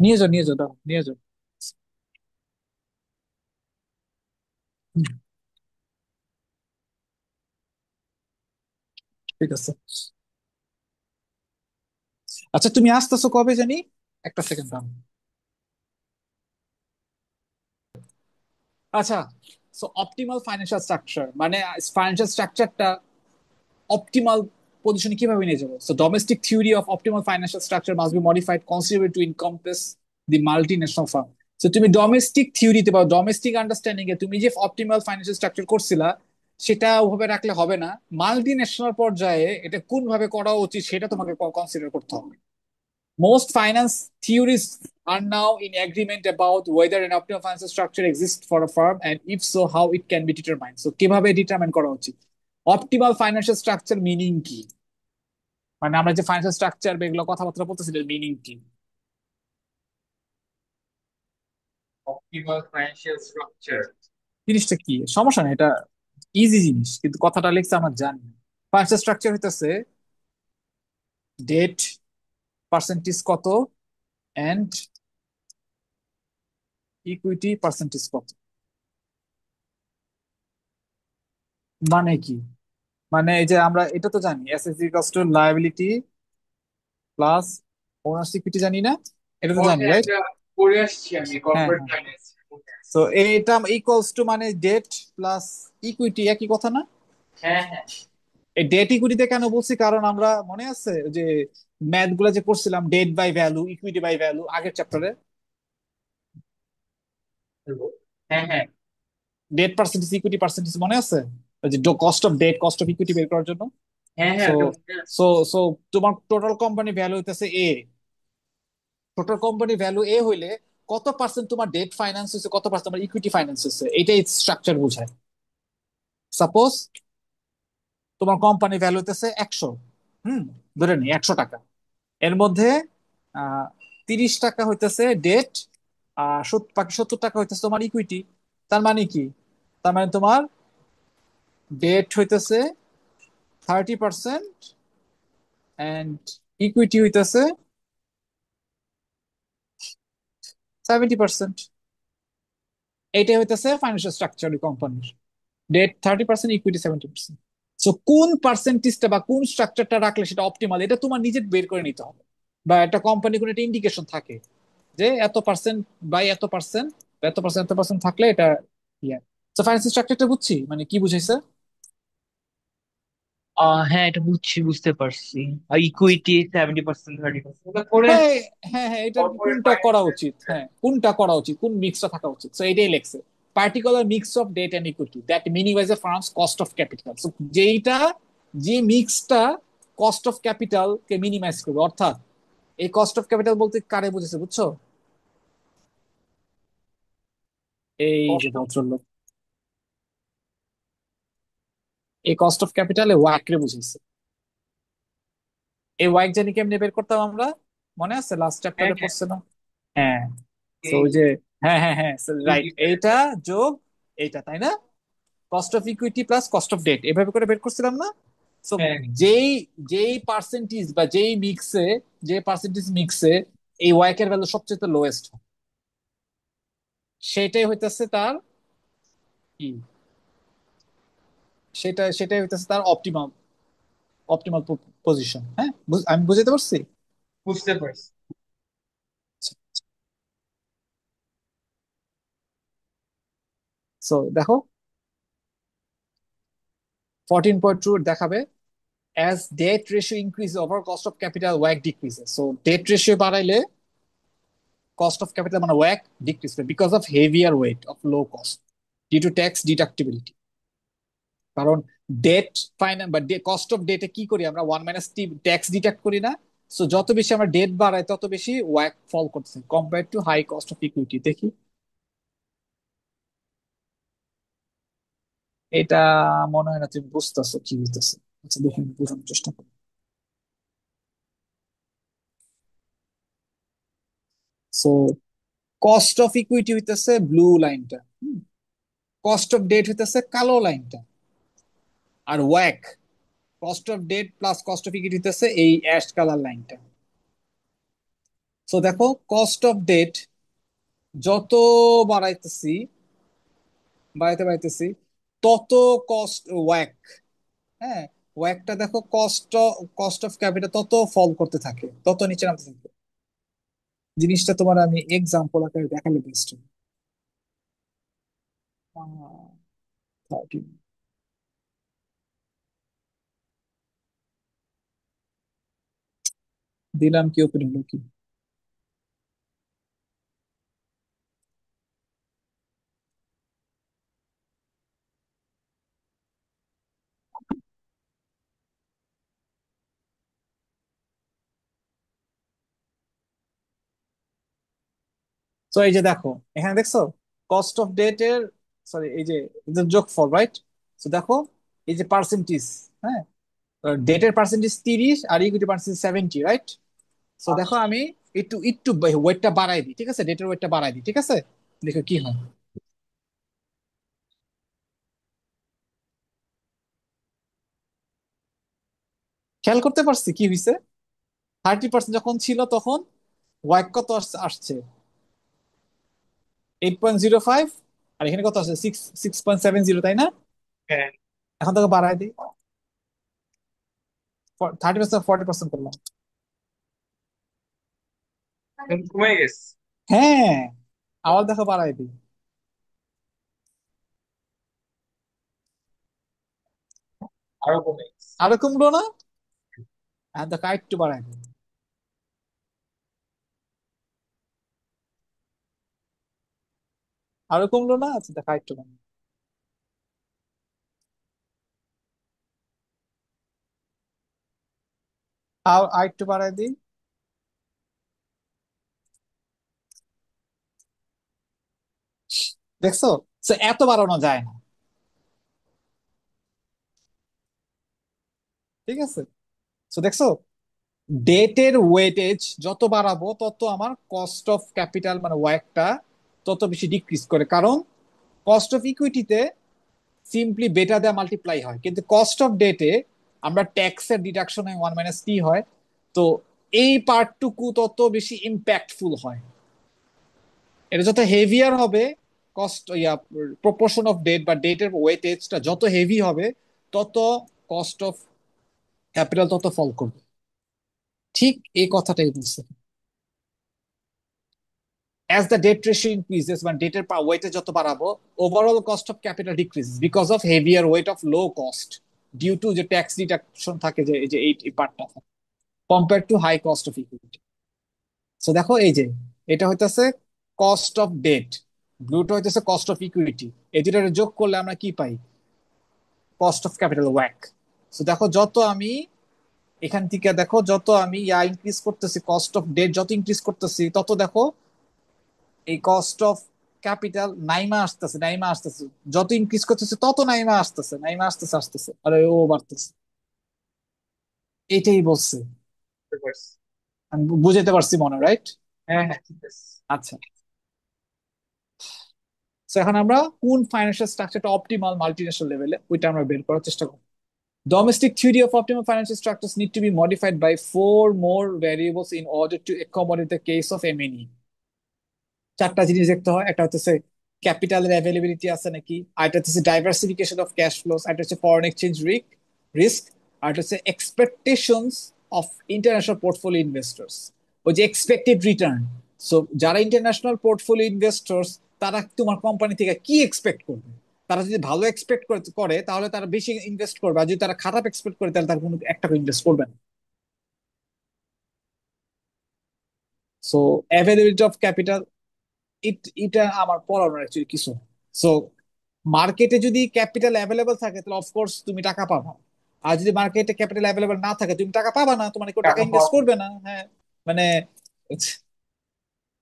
নিয়ে যাও, নিয়ে যাও, দাও নিয়ে যাও। হুম, ঠিক আছে। আচ্ছা, তুমি আসতেছো কবে জানি? একটা সেকেন্ড। আচ্ছা, সো অপটিমাল ফাইন্যান্সিয়াল স্ট্রাকচার মানে ফাইন্যান্সিয়াল স্ট্রাকচারটা অপটিমাল পজিশনে কিভাবে নিয়ে যাবো? So domestic theory of optimal financial structure must be modified considerably to encompass the multinational firm. So তুমি ডোমেস্টিক থিওরিতে বা ডোমেস্টিক আন্ডারস্ট্যান্ডিং এ তুমি যে অপটিমাল ফাইন্যান্সিয়াল স্ট্রাকচার করছিলা, সেটা ওভাবে রাখলে হবে না। মাল্টি ন্যাশনাল পর্যায়ে এটা কোন ভাবে করা উচিত সেটা তোমাকে কনসিডার করতে হবে। Most finance theorists are now in agreement about whether an optimal financial structure exists for a firm, and if so, how it can be determined. So কিভাবে ডিটারমাইন করা উচিত? অপটিমাল ফাইন্যান্সিয়াল স্ট্রাকচার মিনিং কি? মানে আমরা যে financial structure বা এগুলো কথাবার্তা বলতেছি, মিনিং কি? Optimal financial structure. জিনিসটা কি? সমস্যা নেই, এটা ইজি জিনিস, কিন্তু কথাটা লিখছে আমার জানি না। ফাইন্যান্সিয়াল স্ট্রাকচার হইতেছে ডেট পার্সেন্টেজ কত এন্ড ইকুইটি পার্সেন্টেজ কত। মানে কি? মানে এই যে আমরা এটা তো জানি assets equals to liability plus owner equity, জানি না? এটা তো জানি, হ্যাঁ, রাইট? এটা করে আসছি আমি হ্যাঁ কর্পোরেট হ্যাঁ। ফাইন্যান্স। তো এটা ইকুয়ালস টু মানে ডেট প্লাস ইকুইটি, একই কথা না? হ্যাঁ হ্যাঁ। এই ডেট ইকুইটিতে কেন বলছি, কারণ আমরা মনে আছে যে ম্যাথ গুলা যে করছিলাম, debt by value, equity by value, আগের চ্যাপ্টারে বলবো। হ্যাঁ হ্যাঁ ডেট পার্সেন্টেজ ইকুইটি পার্সেন্টেজ মনে আছে? ওই যে cost of debt cost of equity বের করার জন্য। হ্যাঁ হ্যাঁ, সো ওটা মনে আছে। সো সো তোমার টোটাল কোম্পানি ভ্যালু হইতেছে A. Total company value A হইলে কত পার্সেন্ট তোমার ডেট ফাইন্যান্স হচ্ছে, কত পার্সেন্ট তোমার ইকুইটি ফাইন্যান্স হচ্ছে, এটাই স্ট্রাকচার বোঝায়। সাপোজ তোমার কোম্পানি ভ্যালু হইতেছে 100, হুম, ধরে নি 100 টাকা। এর মধ্যে 30 টাকা হইতেছে ডেট, আর বাকি 70 টাকা হইতেছে তোমার ইকুইটি। তার মানে কি? তার মানে তোমার ডেট হইতেছে 30% এন্ড ইকুইটি হইতেছে 70%। এইটাই হইতেছে ফাইন্যান্সিয়াল স্ট্রাকচার কোম্পানির, ডেট 30%, ইকুইটি 70%। সো কোন পার্সেন্টেজটা বা কোন স্ট্রাকচারটা রাখলে সেটা অপটিমাল, এটা তোমার নিজে বের করে নিতে হবে। বা একটা কোম্পানি কোনো একটা ইন্ডিকেশন থাকে যে এত পার্সেন্ট বাই এত পার্সেন্ট, এত পার্সেন্ট থাকলে এটা ইয়ে। তো ফাইন্যান্সিয়াল স্ট্রাকচারটা বুঝছি, মানে কি বুঝাইছে? হ্যাঁ, এটা বুঝছি, বুঝতে পারছি। আর ইকুইটি 70%, 30% ওটা করে হ্যাঁ আসছি হ্যাঁ হ্যাঁ, এটার কর্পোরেট কোনটা করা ফাইন্যান্স। উচিত, হ্যাঁ কোনটা করা উচিত, কোন মিক্সটা থাকা উচিত, তো এটাই লেখছে। Particular mix of debt and equity that minimise a firm's cost of capital. যেইটা, যে মিক্সটা কস্ট অফ ক্যাপিটাল কে মিনিমাইজ করবে, অর্থাৎ এই কস্ট অফ ক্যাপিটাল বলতে কারে বুঝেছে বুঝছো? এই যে কষ্ট। ভদ্রলোক, এই কস্ট অফ ক্যাপিটাল ওয়াক রে বুঝেছে। এই ওয়াক জানি কেমনে বের করতাম আমরা, মনে আছে লাস্ট হ্যাঁ চ্যাপ্টারে হ্যাঁ। পড়ছে না? হ্যাঁ। তো এই ওই যে, হ্যাঁ হ্যাঁ হ্যাঁ, এই রাইট, এইটা ডিফারেন্স। যোগ এইটা, তাই না? Cost of equity plus cost of debt, এভাবে করে বের করছিলাম না? সো হ্যাঁ যেই যেই পার্সেন্টেজ বা যেই মিক্সে, যে পার্সেন্টেজ মিক্সে এই ওয়াইকের ভ্যালু সবচেয়ে লোয়েস্ট, সেটাই হইতেছে তার কি, সেটাই হইতেছে তার অপটিমাম, অপটিমাল পজিশন। হ্যাঁ, আমি বুঝাতে পারছি? বুঝতে পারছি। সো দেখো 14.2 দেখাবে as debt ratio increases over cost of capital WACC decreases. So debt ratio বাড়াইলে cost of capital মানে WACC decrease because of heavier weight of low cost due to tax deductibility. কারণ ডেট ফাইন্যান্স বা cost of ডেটে কি করি আমরা, 1 - tax deduct করি না? So যত বেশি আমরা ডেট বাড়াই তত বেশি ওয়াক ফল করতেছে compare to high cost of equity. দেখি এটা, মনে হয় না তুমি বুঝতেছো কি হইতেছে। আচ্ছা দেখি আমি বোঝানোর চেষ্টা করি। সো কস্ট অফ ইকুইটি হইতেছে ব্লু লাইনটা, কস্ট অফ ডেট হইতেছে কালো লাইনটা, আর ওয়াক, cost of debt plus cost of equity হইতেছে এই অ্যাশ কালার লাইনটা। সো দেখো কস্ট অফ ডেট যত বাড়াইতেছি, বাড়াইতে বাড়াইতেছি, তত কস্ট ওয়াক, হ্যাঁ, ওয়াকটা দেখো কস্ট, কস্ট অফ ক্যাপিটাল তত ফল করতে থাকে, তত নিচে নামতে থাকে। জিনিসটা তোমার আমি এক্সাম্পল আকারে দেখালে বেস্ট হবে। 30, দিলাম কি ওপেন হলো কি? তো এই যে দেখো, এখানে দেখছো কস্ট অফ ডেট এর, সরি এই যে যোগফল, রাইট? তো দেখো এই যে পার্সেন্টেজ, হ্যাঁ, ডেটের পার্সেন্টেজ 30 আর ইকুইটি পার্সেন্টেজ 70, রাইট? সো দেখো আচ্ছা। আমি একটু একটু ওয়েটটা বাড়াই দিই, ঠিক আছে, ডেটের ওয়েটটা বাড়াই দিই, ঠিক আছে, দেখো কি হয়। খেয়াল করতে পারছি কি হয়েছে? 30% যখন ছিল তখন ওয়াইক কত আসছে? 8.05। আর এখানে কত আসছে? 6.70, তাই না? হ্যাঁ, এখন তোকে বাড়ায় দিই, 30% 40% করলাম। এখন কমে গেছে। হ্যাঁ, আবার দেখো বাড়ায় দিই। আরো কমে গেছে। আরো কমলো না? আর দেখো একটু বাড়ায় দিই। আরো কমলো না? আচ্ছা দেখো একটু কমলো। আর একটু বাড়ায় দিই। দেখছো? So, এত বাড়ানো যায় না। ঠিক আছে, তো দেখছো, ডেটের ওয়েটেজ যত বাড়াবো তত আমার কস্ট অফ ক্যাপিটাল মানে ওয়াইকটা তত বেশি ডিক্রিজ করে, কারণ কস্ট অফ ইকুইটিতে সিম্পলি বেটা দেওয়া মাল্টিপ্লাই হয়, কিন্তু কস্ট অফ ডেটে আমরা ট্যাক্সের ডিডাকশনে 1 - t হয়। তো এই পার্টটুকু তত বেশি ইম্প্যাক্টফুল হয়। এটা যত হেভিয়ার হবে, কস্ট প্রপোর্শন অফ ডেট বা ডেটের ওয়েটেজটা যত হেভি হবে, তত কস্ট অফ ক্যাপিটাল তত ফল করবে। ঠিক এই কথাটাই বলছে। As the debt ratio increases, মানে ডেটের ওয়েটে যত বাড়াবো, overall cost of capital decreases because of heavier weight of low cost, due to যে ট্যাক্স ডিডাকশন থাকে, যে এই যে এই পার্টটা compare to high cost of equity. So দেখো এই যে এটা হইতেছে কস্ট অফ ডেট, ব্লুটা হইতেছে কস্ট অফ ইকুইটি। এই দুটার যোগ করলে আমরা কি পাই? কস্ট অফ ক্যাপিটাল ওয়াক। সো দেখো যত আমি এখান থেকে দেখো যত আমি ইনক্রিজ করতেছি, কস্ট অফ ডেট যত ইনক্রিজ করতেছি, তত দেখো এই কস্ট অফ ক্যাপিটাল নাইমা আসতেছে, নাইমা আসতেছে। যত ইনক্রিজ করতেছে তত নাইমা আসতেছে, নাইমা আসতেছে, আসতেছে, আর ও বাড়তেছে। এটাই বলছে। বুঝতে পারছি। আমি বুঝাতে পারছি মনে, রাইট? হ্যাঁ হ্যাঁ, ঠিক আছে। আচ্ছা, তো এখন আমরা কোন ফাইন্যান্সিয়াল স্ট্রাকচারটা অপটিমাল মাল্টিন্যাশনাল লেভেলে, ওইটা আমরা বের করার চেষ্টা করব। Domestic theory of optimal financial structures need to be modified by four more variables in order to accommodate the case of M&E. চারটা জিনিস দেখতে হয়, একটা হচ্ছে ক্যাপিটালের অ্যাভেলেবিলিটি আছে নাকি, আরেকটা হচ্ছে ডাইভার্সিফিকেশন অফ ক্যাশ ফ্লোস, আরেকটা হচ্ছে ফরেন এক্সচেঞ্জ রিস্ক, আর এটা হচ্ছে expectations of international portfolio investors, ওই যে এক্সপেক্টেড রিটার্ন। সো যারা ইন্টারন্যাশনাল পোর্টফোলিও ইনভেস্টর্স, তারা তোমার কোম্পানি থেকে কি এক্সপেক্ট করবে? তারা যদি ভালো এক্সপেক্ট করে তাহলে তারা বেশি ইনভেস্ট করবে, আর যদি তারা খারাপ এক্সপেক্ট করে তাহলে তারা কোনো একটা ইনভেস্ট করবে না। সো অ্যাভেলেবিলিটি অফ ক্যাপিটাল, এটা আমার পড়ানোর অ্যাকচুয়ালি কিছু। সো মার্কেটে যদি ক্যাপিটাল অ্যাভেলেবল থাকে তাহলে অফকোর্স তুমি টাকা পাবা। আর যদি মার্কেটে ক্যাপিটাল অ্যাভেলেবল না থাকে তুমি টাকা পাবা না, তোমার কেউ টাকা টাকা ইনভেস্ট পাওয়া। করবে না। হ্যাঁ, মানে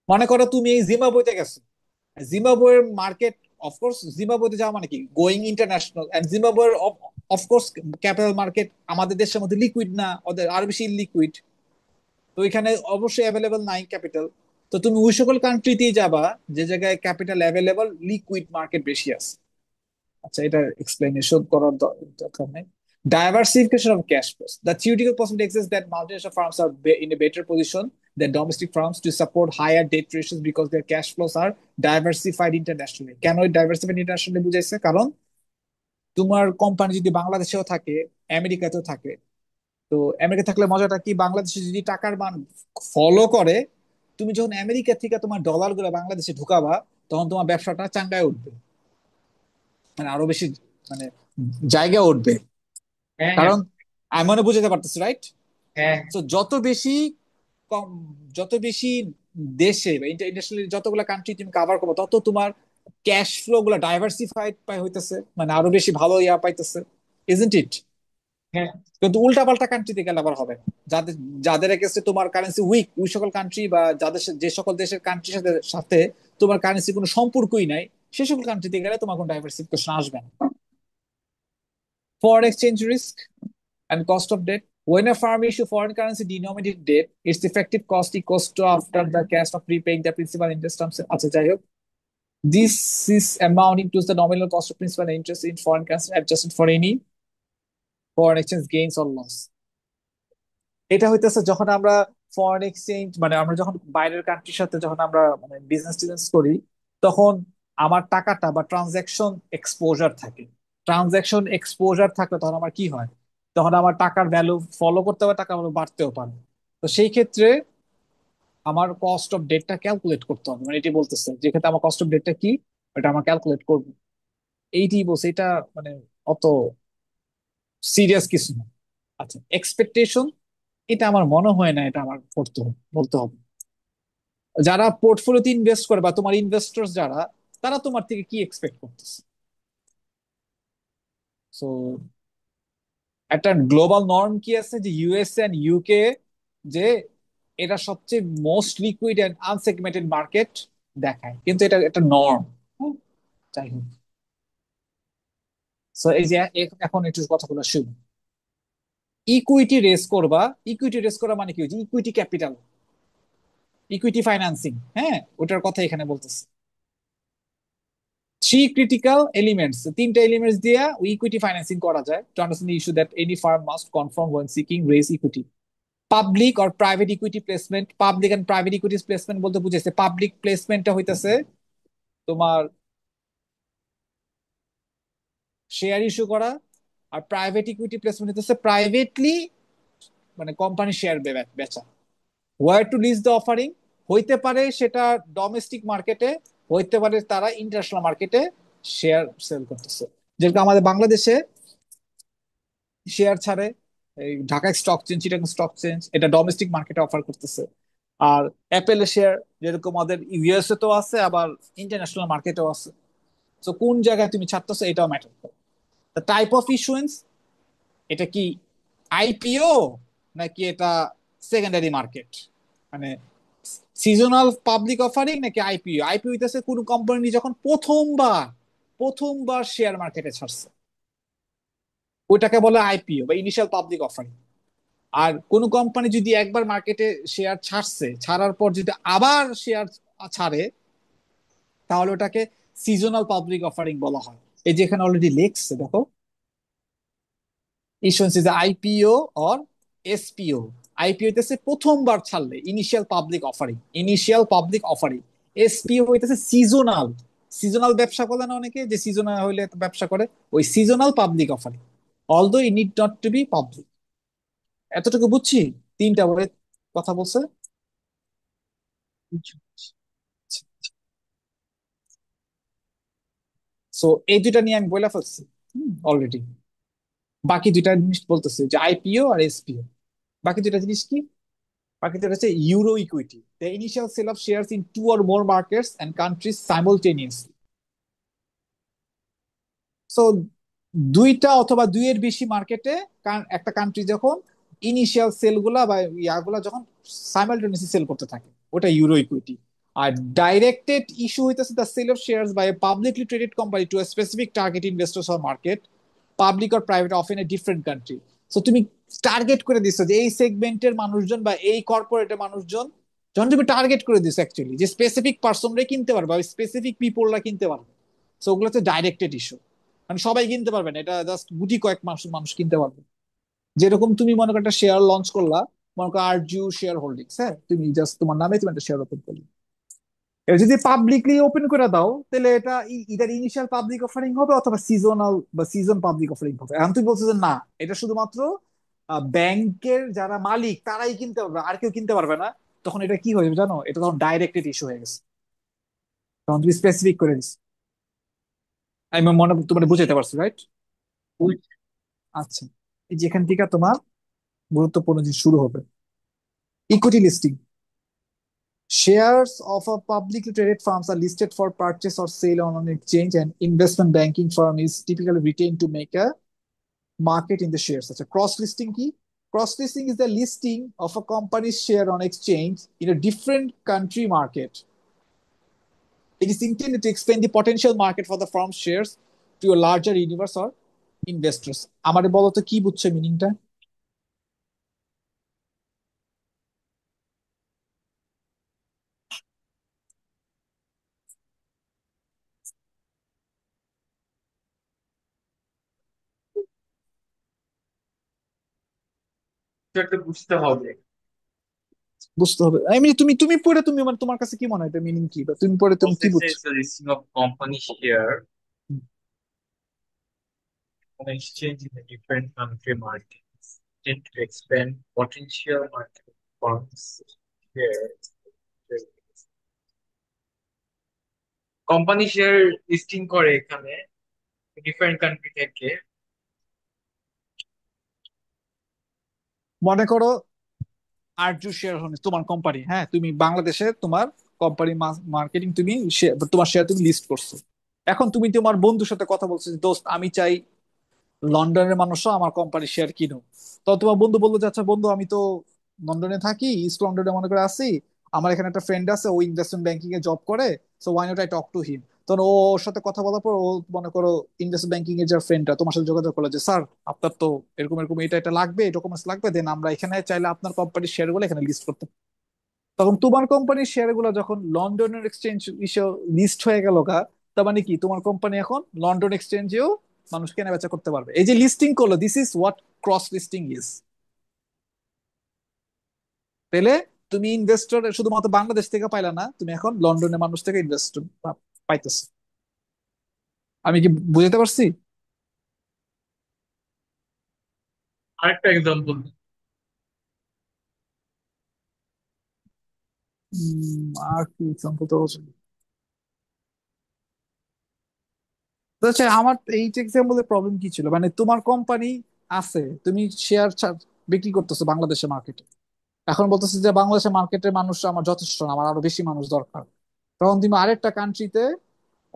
মনে করো তুমি এই জিম্বাবুয়েতে গেছো, জিম্বাবুয়ের মার্কেট, অফকোর্স জিম্বাবুয়েতে যাওয়া মানে কি গোয়িং ইন্টারন্যাশনাল, এন্ড জিম্বাবুয়ের অফকোর্স ক্যাপিটাল মার্কেট আমাদের দেশের মধ্যে লিকুইড না, ওদের আরো বেশি ইলিকুইড। তো এখানে অবশ্যই অ্যাভেলেবল নাই ক্যাপিটাল। তো তুমি ওই সকল কান্ট্রিতেই যাবা যে জায়গায় ক্যাপিটাল অ্যাভেলেবল, লিকুইড মার্কেট বেশি আছে। আচ্ছা, এটা এক্সপ্লেনেশন করার দরকার নেই। Diversification of cash flows. The theoretical possibility exists that multinational firms are in a better position than domestic firms to support higher debt ratios because their cash flows are diversified internationally. কেন diversified internationally বুঝাইছে? কারণ তোমার company যদি বাংলাদেশেও থাকে, আমেরিকাতেও থাকে, তো America থাকলে মজাটা কি, বাংলাদেশে যদি টাকার মান ফলো করে, তুমি যখন আমেরিকা থেকে তোমার ডলার গুলো বাংলাদেশে ঢুকাবা, তখন তোমার ব্যবসাটা চাঙ্গায় উঠবে, মানে আরো বেশি, মানে জায়গা উঠবে। হ্যাঁ হ্যাঁ কারণ আমি মনে বুঝাতে পারতেছি, রাইট? হ্যাঁ তো যত বেশি কম, যত বেশি দেশে বা ইন্টারন্যাশনালি যতগুলো কান্ট্রি তুমি কাভার করবো, তত তোমার ক্যাশ ফ্লো গুলো ডাইভার্সিফাইড পাই হইতেছে, মানে আরো বেশি ভালো পাইতেছে, ইজন্ট ইট? হ্যাঁ কিন্তু উল্টা পাল্টা কান্ট্রিতে গেলে আবার হবে না। যাদের যাদের এগেন্সে তোমার কারেন্সি উইক, ওই সকল কান্ট্রি বা যাদের যে সকল দেশের কান্ট্রির সাথে সাথে তোমার কারেন্সি কোনো সম্পর্কই নাই, সে সকল কান্ট্রিতে গেলে তোমার কোনো ডাইভার্সিফিকেশন আসবে না। Foreign exchange risk and cost of debt. When a firm issue foreign currency denominated debt, its effective cost equals to after the cost of repaying the principal interest terms. আচ্ছা যাই হোক, this is amount includes the nominal cost of principal and interest in foreign currency adjusted for any foreign exchange gains or loss. এটা হইতেছে যখন আমরা foreign exchange, মানে আমরা যখন বাইরের কান্ট্রির সাথে যখন আমরা মানে বিজনেস টিজনেস করি, তখন আমার টাকাটা বা ট্রানজ্যাকশন এক্সপোজার থাকে। ট্রানজ্যাকশন এক্সপোজার থাকলে তখন আমার কি হয়, তখন আমার টাকার ভ্যালু ফলো করতে হবে, টাকা ভ্যালু বাড়তেও পারে। তো সেই ক্ষেত্রে আমার কস্ট অফ ডেটটা ক্যালকুলেট করতে হবে, মানে এটি বলতেছে যে ক্ষেত্রে আমার কস্ট অফ ডেটটা কি, এটা আমার ক্যালকুলেট করবো। এইটি বলছে, এটা মানে অত সিরিয়াস কিছু না। আচ্ছা, এক্সপেকটেশন, এটা আমার মনে হয় না এটা আমার করতে হবে, বলতে হবে। যারা পোর্টফোলিওতে ইনভেস্ট করে বা তোমার ইনভেস্টর যারা, তারা তোমার থেকে কি এক্সপেক্ট করতেছে। সো একটা গ্লোবাল নর্ম কি আছে যে ইউএস এন্ড ইউকে, যে এটা সবচেয়ে মোস্ট লিকুইড এন্ড আনসেগমেন্টেড মার্কেট দেখায়, কিন্তু এটা একটা নর্ম। যাই হোক, সো এই যে এখন একটু কথাগুলো শুনুন। ইকুইটি রেস করবা, ইকুইটি রেস করা মানে কি হচ্ছে, ইকুইটি ক্যাপিটাল, ইকুইটি ফাইন্যান্সিং, হ্যাঁ, ওটার কথা এখানে বলতেছে। থ্রি ক্রিটিক্যাল এলিমেন্টস, তিনটা এলিমেন্টস দিয়ে ইকুইটি ফাইন্যান্সিং করা যায় to understand the issue that any firm must confirm when seeking raise equity. Public or private equity placement, public and private equity placement বলতে বুঝেছে, পাবলিক প্লেসমেন্টটা হইতেছে তোমার শেয়ার ইস্যু করা, আর প্রাইভেট ইকুইটি প্লেসমেন্ট হইতেছে প্রাইভেটলি মানে কোম্পানি শেয়ার বেচা। Where to lease the offering, হইতে পারে সেটা ডোমেস্টিক মার্কেটে, হইতে পারে তারা ইন্টারন্যাশনাল মার্কেটে শেয়ার সেল করতেছে। যেরকম আমাদের বাংলাদেশে শেয়ার ছাড়ে এই Dhaka stock change, Chittagong stock change, এটা ডোমেস্টিক মার্কেটে অফার করতেছে। আর অ্যাপেলের শেয়ার যেরকম আমাদের ইউএসএ তো আছে, আবার ইন্টারন্যাশনাল মার্কেটেও আছে। তো কোন জায়গায় তুমি ছাড়তেছো এটাও ম্যাটার করে। দ্য টাইপ অফ ইস্যুয়েন্স, এটা কি আইপিও নাকি এটা সেকেন্ডারি মার্কেট, মানে সিজনাল পাবলিক অফারিং নাকি আইপিও। আইপিও হইতেছে কোন কোম্পানি যখন প্রথমবার প্রথমবার শেয়ার মার্কেটে ছাড়ছে, ওইটাকে বলে আইপিও বা ইনিশিয়াল পাবলিক অফারিং। আর কোন কোম্পানি যদি একবার মার্কেটে শেয়ার ছাড়ছে, ছাড়ার পর যদি আবার শেয়ার ছাড়ে, তাহলে ওটাকে সিজনাল পাবলিক অফারিং বলা হয়। এই যে এখানে অলরেডি লেখছে দেখো, issuance is IPO or SPO. IPO হইতেছে প্রথমবার ছাড়লে, initial public offering, initial public offering. SPO হইতেছে সিজনাল, সিজনাল ব্যবসা করে না অনেকে, যে সিজনাল হইলে ব্যবসা করে, ওই seasonal public offering, although it need not to be public. এতটুকু বুঝছি, তিনটা ওয়ে কথা বলছে। সো এই দুইটা নিয়ে আমি বলে ফেলছি অলরেডি। বাকি দুইটা জিনিস বলতেছে যে আইপিও আর এসপিও। বাকি দুইটা জিনিস কি, বাকি দুইটা হচ্ছে Euro equity, the initial sale of shares in two or more markets and countries simultaneously. So দুইটা অথবা দুইয়ের বেশি মার্কেটে একটা কান্ট্রি যখন ইনিশিয়াল সেল গুলা বা ইয়াগুলা যখন সাইমালটেনিয়াসলি সেল করতে থাকে, ওটা ইউরো ইকুইটি। আর ডাইরেক্টেড ইস্যু হইতেছে the sale of shares by a publicly traded company to a specific target investors or market, public or private, of in a different country. So তুমি target করে দিচ্ছ যে এই সেগমেন্টের মানুষজন বা এই কর্পোরেটের মানুষজন, যখন তুমি টার্গেট করে দিচ্ছ অ্যাকচুয়ালি যে স্পেসিফিক পার্সনরাই কিনতে পারবে বা স্পেসিফিক পিপলরা কিনতে পারবে। সো ওগুলো হচ্ছে ডাইরেক্টেড ইস্যু, মানে সবাই কিনতে পারবে না, এটা জাস্ট গুটি কয়েক মানুষ মানুষ কিনতে পারবে। যেরকম তুমি মনে করো একটা শেয়ার লঞ্চ করলা, মনে করো আরজিউ শেয়ার হোল্ডিংস, হ্যাঁ, তুমি জাস্ট তোমার নামে তুমি একটা শেয়ার ওপেন করলে, এটা যদি পাবলিকলি ওপেন করে দাও, তাহলে এটা ইদার ইনিশিয়াল পাবলিক অফারিং হবে অথবা সিজনাল বা সিজন পাবলিক অফারিং হবে। এখন তুমি বলছো যে না, এটা শুধুমাত্র ব্যাংকের যারা মালিক তারাই কিনতে পারবে, আর কেউ কিনতে পারবে না। তখন এটা কি হয়ে যাবে জানো, এটা তখন ডাইরেক্টেড ইস্যু হয়ে গেছে, তখন তুমি স্পেসিফিক করে দিচ্ছ। আমি মনে তোমার বুঝাইতে পারছি, রাইট? আচ্ছা, এই যেখান থেকে তোমার গুরুত্বপূর্ণ জিনিস শুরু হবে। Equity listing, shares of a publicly traded firms are listed for purchase or sale on an exchange, and investment banking firm is typically retained to make a market in the shares. Such a cross listing key. Cross listing is the listing of a company's share on exchange in a different country market. It is intended to expand the potential market for the firm's shares to a larger universe or investors. আমারে বলো তো কি বুঝছো মিনিংটা? কিছু একটা বুঝতে হবে। বুঝতে হবে। এমনি তুমি তুমি পড়ে তুমি মানে তোমার কাছে কি মনে হয় এটা মিনিং কি, বা তুমি পড়ে তুমি কি Processes বুঝছো? the listing of company share on exchange in a different country markets, tend to expand potential market firms share. Company share listing করে এখানে ডিফারেন্ট কান্ট্রি থেকে। মনে করো আরজু শেয়ার হোল্ডিং তোমার কোম্পানি, হ্যাঁ তুমি বাংলাদেশে তোমার কোম্পানি মার্কেটিং তুমি তোমার শেয়ার তুমি লিস্ট করছো। এখন তুমি তোমার বন্ধুর সাথে কথা বলছো যে, দোস্ত আমি চাই লন্ডনের মানুষও আমার কোম্পানি শেয়ার কিনো। তো তোমার বন্ধু বললো যে, আচ্ছা বন্ধু আমি তো লন্ডনে থাকি, ইস্ট লন্ডনে মনে করে আছি, আমার এখানে একটা ফ্রেন্ড আছে ও ইনভেস্টমেন্ট ব্যাংকিং এ জব করে, so why not I talk to him. তখন ও ওর সাথে কথা বলার পর ও মনে করো ইনভেস্টমেন্ট ব্যাংকিং এর যে ফ্রেন্ডটা তোমার সাথে যোগাযোগ করলো যে, স্যার আপনার তো এরকম এরকম এটা এটা লাগবে, ডকুমেন্টস লাগবে, দেন আমরা এখানে চাইলে আপনার কোম্পানির শেয়ার গুলো এখানে লিস্ট করতে। তখন তোমার কোম্পানির শেয়ার গুলো যখন লন্ডনের এক্সচেঞ্জ ইস্যু লিস্ট হয়ে গেল গা, তার মানে কি তোমার কোম্পানি এখন লন্ডন এক্সচেঞ্জেও মানুষ কেনা বেচা করতে পারবে। এই যে লিস্টিং করলো, this is what cross listing is. তাহলে তুমি ইনভেস্টর শুধুমাত্র বাংলাদেশ থেকে পাইলা না, তুমি এখন লন্ডনের মানুষ থেকে ইনভেস্টর পাইতেছো। আমি কি বুঝতে পারছি? আরেকটা এক্সাম্পল। আর কি এক্সাম্পল তো আচ্ছা, আমার এই এক্সাম্পলের প্রবলেম কি ছিল, মানে তোমার কোম্পানি আছে, তুমি শেয়ার বিক্রি করতেছো বাংলাদেশের মার্কেটে, এখন বলতেছে যে বাংলাদেশের মার্কেটের মানুষ আমার যথেষ্ট না, আমার আরো বেশি মানুষ দরকার। তখন তুমি আরেকটা কান্ট্রিতে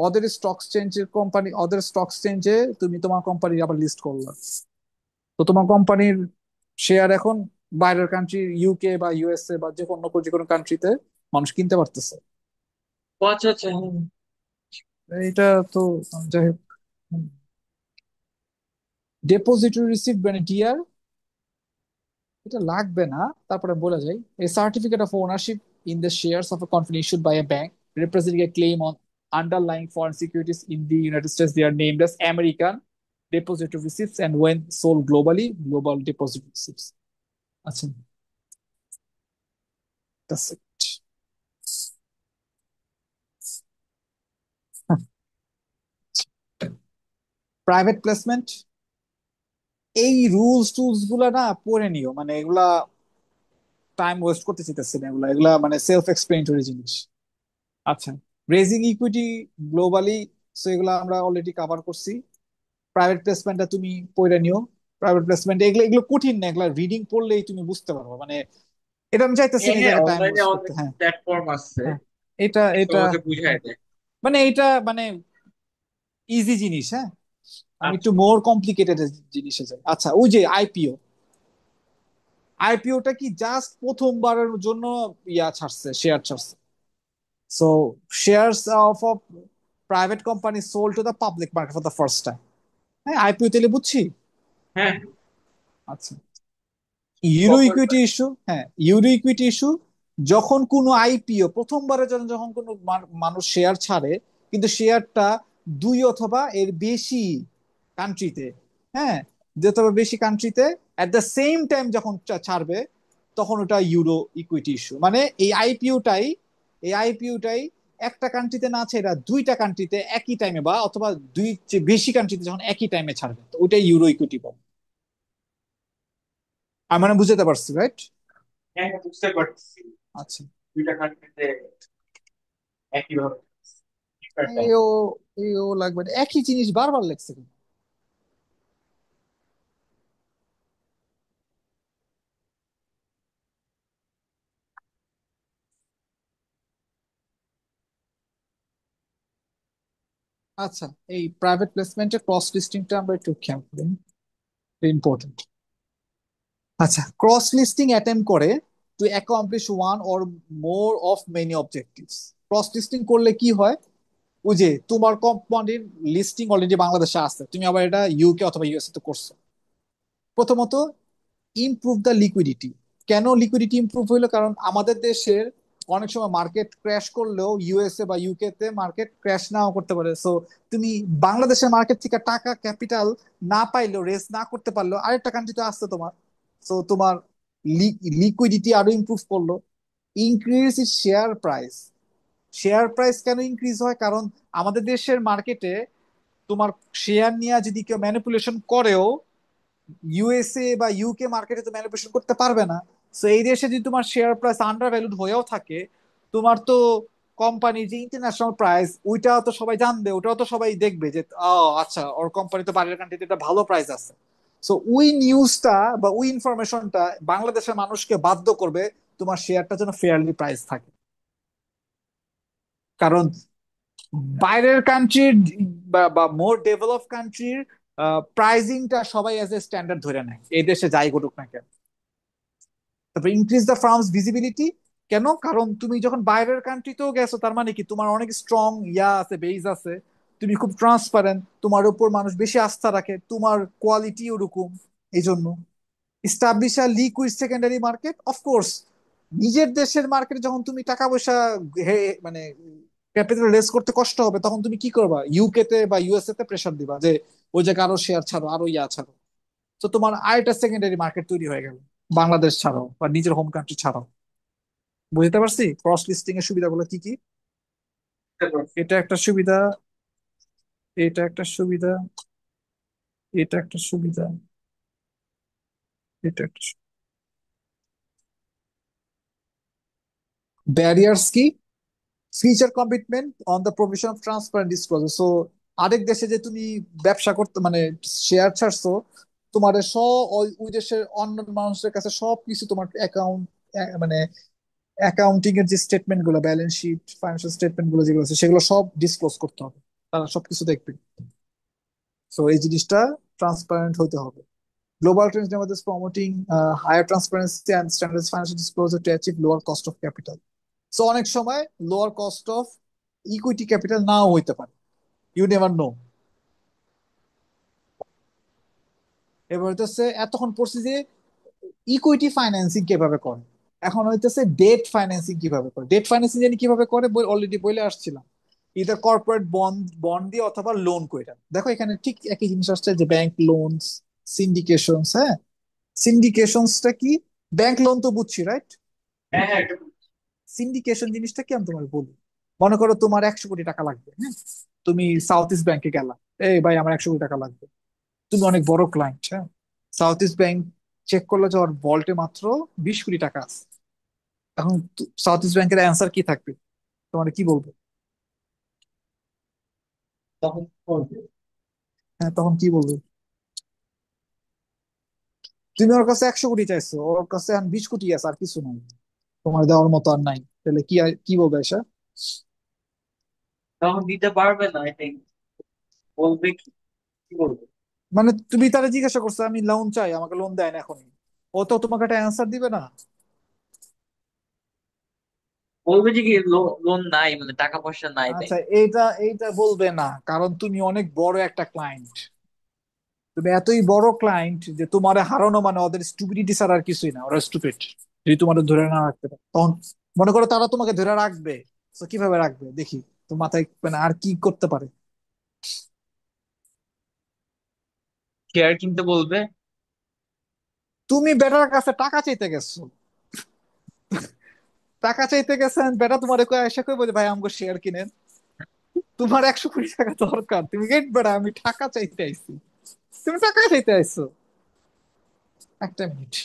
ওদের স্টক চেঞ্জের কোম্পানি, ওদের স্টক চেঞ্জে তুমি তোমার কোম্পানি আবার লিস্ট করলা। তো তোমার কোম্পানির শেয়ার এখন বাইরের কান্ট্রি, ইউকে বা ইউএসএ বা যে কোনো কান্ট্রিতে মানুষ কিনতে পারতেছে। ও আচ্ছা আচ্ছা, হ্যাঁ। এটা তো যাই হোক, ডেপোজিটরি রিসিপ্ট মানে ডিআর, এটা লাগবে না, তারপরে বলা যায় a certificate of ownership in the shares of a company issued by a bank representing a claim on underlying foreign securities in the United States. They are named as American depository receipts and when sold globally, global depository receipts. আচ্ছা, that's it. Private placement, এই rules tools গুলা না পড়ে নিও, মানে এগুলা time waste করতে চাইতেছি না, এগুলা এগুলা মানে সেলফ এক্সপ্লেনেটরি জিনিস। আচ্ছা, রেজিং ইকুইটি গ্লোবালি, সো এগুলা আমরা অলরেডি কভার করছি। প্রাইভেট প্লেসমেন্টটা তুমি পড়ে নিও। প্রাইভেট প্লেসমেন্ট এগুলো এগুলো কঠিন না, এগুলো রিডিং পড়লেই তুমি বুঝতে পারবে, মানে এটা আমি চাইতেছি হ্যাঁ না এই হ্যাঁ, জায়গায় টাইম অনলাইনে ওয়েস্ট করতে। অনেক হ্যাঁ, প্ল্যাটফর্ম আছে, হ্যাঁ, এটা এটা সহজে বুঝাই হ্যাঁ, দেয়। মানে এটা মানে ইজি জিনিস। হ্যাঁ, আমি একটু আচ্ছা। মোর কমপ্লিকেটেড জিনিসে যাই। আচ্ছা, ওই যে আইপিও, আইপিওটা কি জাস্ট প্রথমবারের জন্য ছাড়ছে, শেয়ার ছাড়ছে। So shares of private company sold to the public market for the first time. হ্যাঁ, আইপিও তাহলে বুঝছি। হ্যাঁ, আচ্ছা, ইউরো প্রপার। ইকুইটি ইস্যু, হ্যাঁ ইউরো ইকুইটি ইস্যু, যখন কোনো আইপিও প্রথমবারের জন্য যখন কোনো মানুষ শেয়ার ছাড়ে, কিন্তু শেয়ারটা দুই অথবা এর বেশি কান্ট্রিতে, হ্যাঁ যে তবে বেশি কান্ট্রিতে অ্যাট দ্য সেম টাইম যখন ছাড়বে, তখন ওটা ইউরো ইকুইটি ইস্যু। মানে এই আইপিওটাই একটা কান্ট্রিতে না ছেড়ে দুইটা কান্ট্রিতে একই টাইমে বা অথবা দুই চেয়ে বেশি কান্ট্রিতে যখন একই টাইমে ছাড়বে, তো ওইটাই ইউরো ইকুইটি বলে। আমি মানে বুঝতে পারছি, রাইট? হ্যাঁ হ্যাঁ, বুঝতে পারছি। আচ্ছা, দুইটা কান্ট্রিতে একইভাবে different time। এও এও লাগবে না। একই জিনিস বারবার লেখছে কেন? আচ্ছা, এই প্রাইভেট প্লেসমেন্টের ক্রস লিস্টিংটা আমরা একটু খেয়াল করি, ইম্পর্টেন্ট। আচ্ছা, ক্রস লিস্টিং অ্যাটেম্প করে two accomplish one or more of many objectives. Cross listing করলে কি হয়, ওই যে তোমার কোম্পানির লিস্টিং অলরেডি বাংলাদেশে আছে, তুমি আবার এটা ইউকে অথবা ইউএসএ তে করছো। প্রথমত ইমপ্রুভ দ্য লিকুইডিটি। কেন লিকুইডিটি ইমপ্রুভ হইলো, কারণ আমাদের দেশের অনেক সময় মার্কেট ক্র্যাশ করলেও ইউএসএ বা ইউকে তে মার্কেট ক্র্যাশ নাও করতে পারে। সো তুমি বাংলাদেশের মার্কেট থেকে টাকা ক্যাপিটাল না পাইলেও, রেস না করতে পারলেও আরেকটা কান্ট্রি তো আসছে তোমার, সো তোমার লিকুইডিটি আরো ইমপ্রুভ করলো। Increase is share price. Share price কেন ইনক্রিজ হয়? কারণ আমাদের দেশের মার্কেটে তোমার শেয়ার নিয়ে যদি কেউ ম্যানিপুলেশন করেও, ইউএসএ বা ইউকে মার্কেটে তো ম্যানিপুলেশন করতে পারবে না। তো এই দেশে যদি তোমার শেয়ার প্রাইস আন্ডার ভ্যালুড হয়েও থাকে, তোমার তো কোম্পানি যে ইন্টারন্যাশনাল প্রাইস ওইটাও তো সবাই জানবে, ওটাও তো সবাই দেখবে যে ও আচ্ছা, ওর কোম্পানি তো বাইরের কান্ট্রিতে এটা ভালো প্রাইস আছে। সো ওই নিউজটা বা ওই ইনফরমেশনটা বাংলাদেশের মানুষকে বাধ্য করবে তোমার শেয়ারটা যেন ফেয়ারলি প্রাইস থাকে। কারণ বাইরের কান্ট্রির বা মোর ডেভেলপ কান্ট্রির প্রাইজিংটা সবাই এজ এ স্ট্যান্ডার্ড ধরে নেয়, এই দেশে যাই ঘটুক না কেন। তারপর ইনক্রিজ দ্য ফার্মস ভিজিবিলিটি। কেন? কারণ তুমি যখন বাইরের কান্ট্রিতেও গেছো, তার মানে কি তোমার অনেক স্ট্রং আছে, বেজ আছে। তুমি খুব ট্রান্সপারেন্ট, তোমার উপর মানুষ বেশি আস্থা রাখে, তোমার কোয়ালিটি ওরকম। এই জন্য ইস্টাবলিশ আ লিকুইড সেকেন্ডারি মার্কেট, অফকোর্স। নিজের দেশের মার্কেটে যখন তুমি টাকা পয়সা মানে ক্যাপিটাল রেজ করতে কষ্ট হবে, তখন তুমি কি করবা? ইউকে তে বা ইউএসএ তে প্রেশার দিবা যে ওই জায়গায় আরো শেয়ার ছাড়ো, আরো ছাড়ো। তো তোমার আরেকটা সেকেন্ডারি মার্কেট তৈরি হয়ে গেল। বাংলাদেশ ছাড়াও বা নিজের হোম কান্ট্রি ছাড়াও। বুঝতে পারছি ক্রস লিস্টিং এর সুবিধাগুলো কি কি? এটা একটা সুবিধা, এটা একটা সুবিধা, এটা একটা সুবিধা, এটা একটা ব্যারিয়ার্স কি? Future commitment on the provision of transparent disclosure. So আরেক দেশে যে তুমি ব্যবসা করতে মানে শেয়ার ছাড়ছো, তোমার সব ওই ওই দেশের অন্য মানুষের কাছে সবকিছু তোমার অ্যাকাউন্ট, মানে অ্যাকাউন্টিং এর যে স্টেটমেন্ট গুলো, ব্যালেন্স শিট, ফাইন্যান্সিয়াল স্টেটমেন্ট গুলো যেগুলো আছে, সেগুলো সব ডিসক্লোজ করতে হবে। তারা সবকিছু দেখবে। সো এই জিনিসটা ট্রান্সপারেন্ট হতে হবে। গ্লোবাল ট্রেন্ডস আমাদের promoting higher transparency and standards financial disclosure to achieve lower cost of capital. So অনেক সময় lower cost of equity capital now হইতে পারে, ইউ নেভার নো। এবার হইতেছে এতক্ষণ পড়ছি যে ইকুইটি ফাইন্যান্সিং কিভাবে করে, এখন হইতেছে ডেট ফাইন্যান্সিং কিভাবে করে। ডেট ফাইন্যান্সিং জানি কিভাবে করে, অলরেডি বলে আসছিলাম। ইদার কর্পোরেট বন্ড বন্ড দিয়ে অথবা লোন কইরা। দেখো এখানে ঠিক একই জিনিস আসছে, যে ব্যাংক লোনস, সিন্ডিকেশনস। হ্যাঁ, সিন্ডিকেশনসটা কি? ব্যাংক লোন তো বুঝছি, রাইট? হ্যাঁ, হ্যাঁ, সিন্ডিকেশন জিনিসটা কি আমি তোমার বলি। মনে করো তোমার 100 কোটি টাকা লাগবে, হ্যাঁ? তুমি সাউথ ইস্ট ব্যাংকে গেলা, এই ভাই আমার 100 কোটি টাকা লাগবে। তুমি অনেক বড় ক্লায়েন্ট, হ্যাঁ? সাউথ ইস্ট ব্যাংক চেক করলো যে ওর ভল্টে মাত্র 20 কোটি টাকা আছে। এখন সাউথ ইস্ট ব্যাংকের অ্যান্সার কি থাকবে? তোমার কি বলবে? তখন কি করবে? হ্যাঁ, তখন কি বলবে? তুমি ওর কাছে 100 কোটি চাইছো, ওর কাছে এখন 20 কোটি আছে, আর কিছু নাই, তোমার দেওয়ার মতো আর নাই। তাহলে কি বলবে এসা? তখন দিতে পারবে না, আই থিঙ্ক। বলবে কি? কি বলবে? মানে তুমি তারা জিজ্ঞাসা করছো আমি লোন চাই, আমাকে লোন দেয় না এখনই, ও তো তোমাকে একটা অ্যান্সার দিবে না। বলবে যে কি, লোন নাই, মানে টাকা পয়সা নাই, তাই। আচ্ছা, এইটা এইটা বলবে না, কারণ তুমি অনেক বড় একটা ক্লায়েন্ট। তুমি এতই বড় ক্লায়েন্ট যে তোমার হারানো মানে ওদের স্টুপিডিটি ছাড়া আর কিছুই না, ওরা স্টুপিড যদি তোমার ধরে না রাখতে পারে তখন। মনে করো তারা তোমাকে ধরে রাখবে, তো কিভাবে রাখবে দেখি, তো মাথায় মানে আর কি করতে পারে? শেয়ার কিনতে বলবে। তুমি বেটার কাছে টাকা চাইতে গেছো, টাকা চাইতে গেছেন, বেটা তোমার এসে কই বলে ভাই আমাকে শেয়ার কিনেন। তোমার 100 কোটি টাকা দরকার, তুমি গেট বেটা আমি টাকা চাইতে আইছি, তুমি টাকা চাইতে আইছো। একটা মিনিট।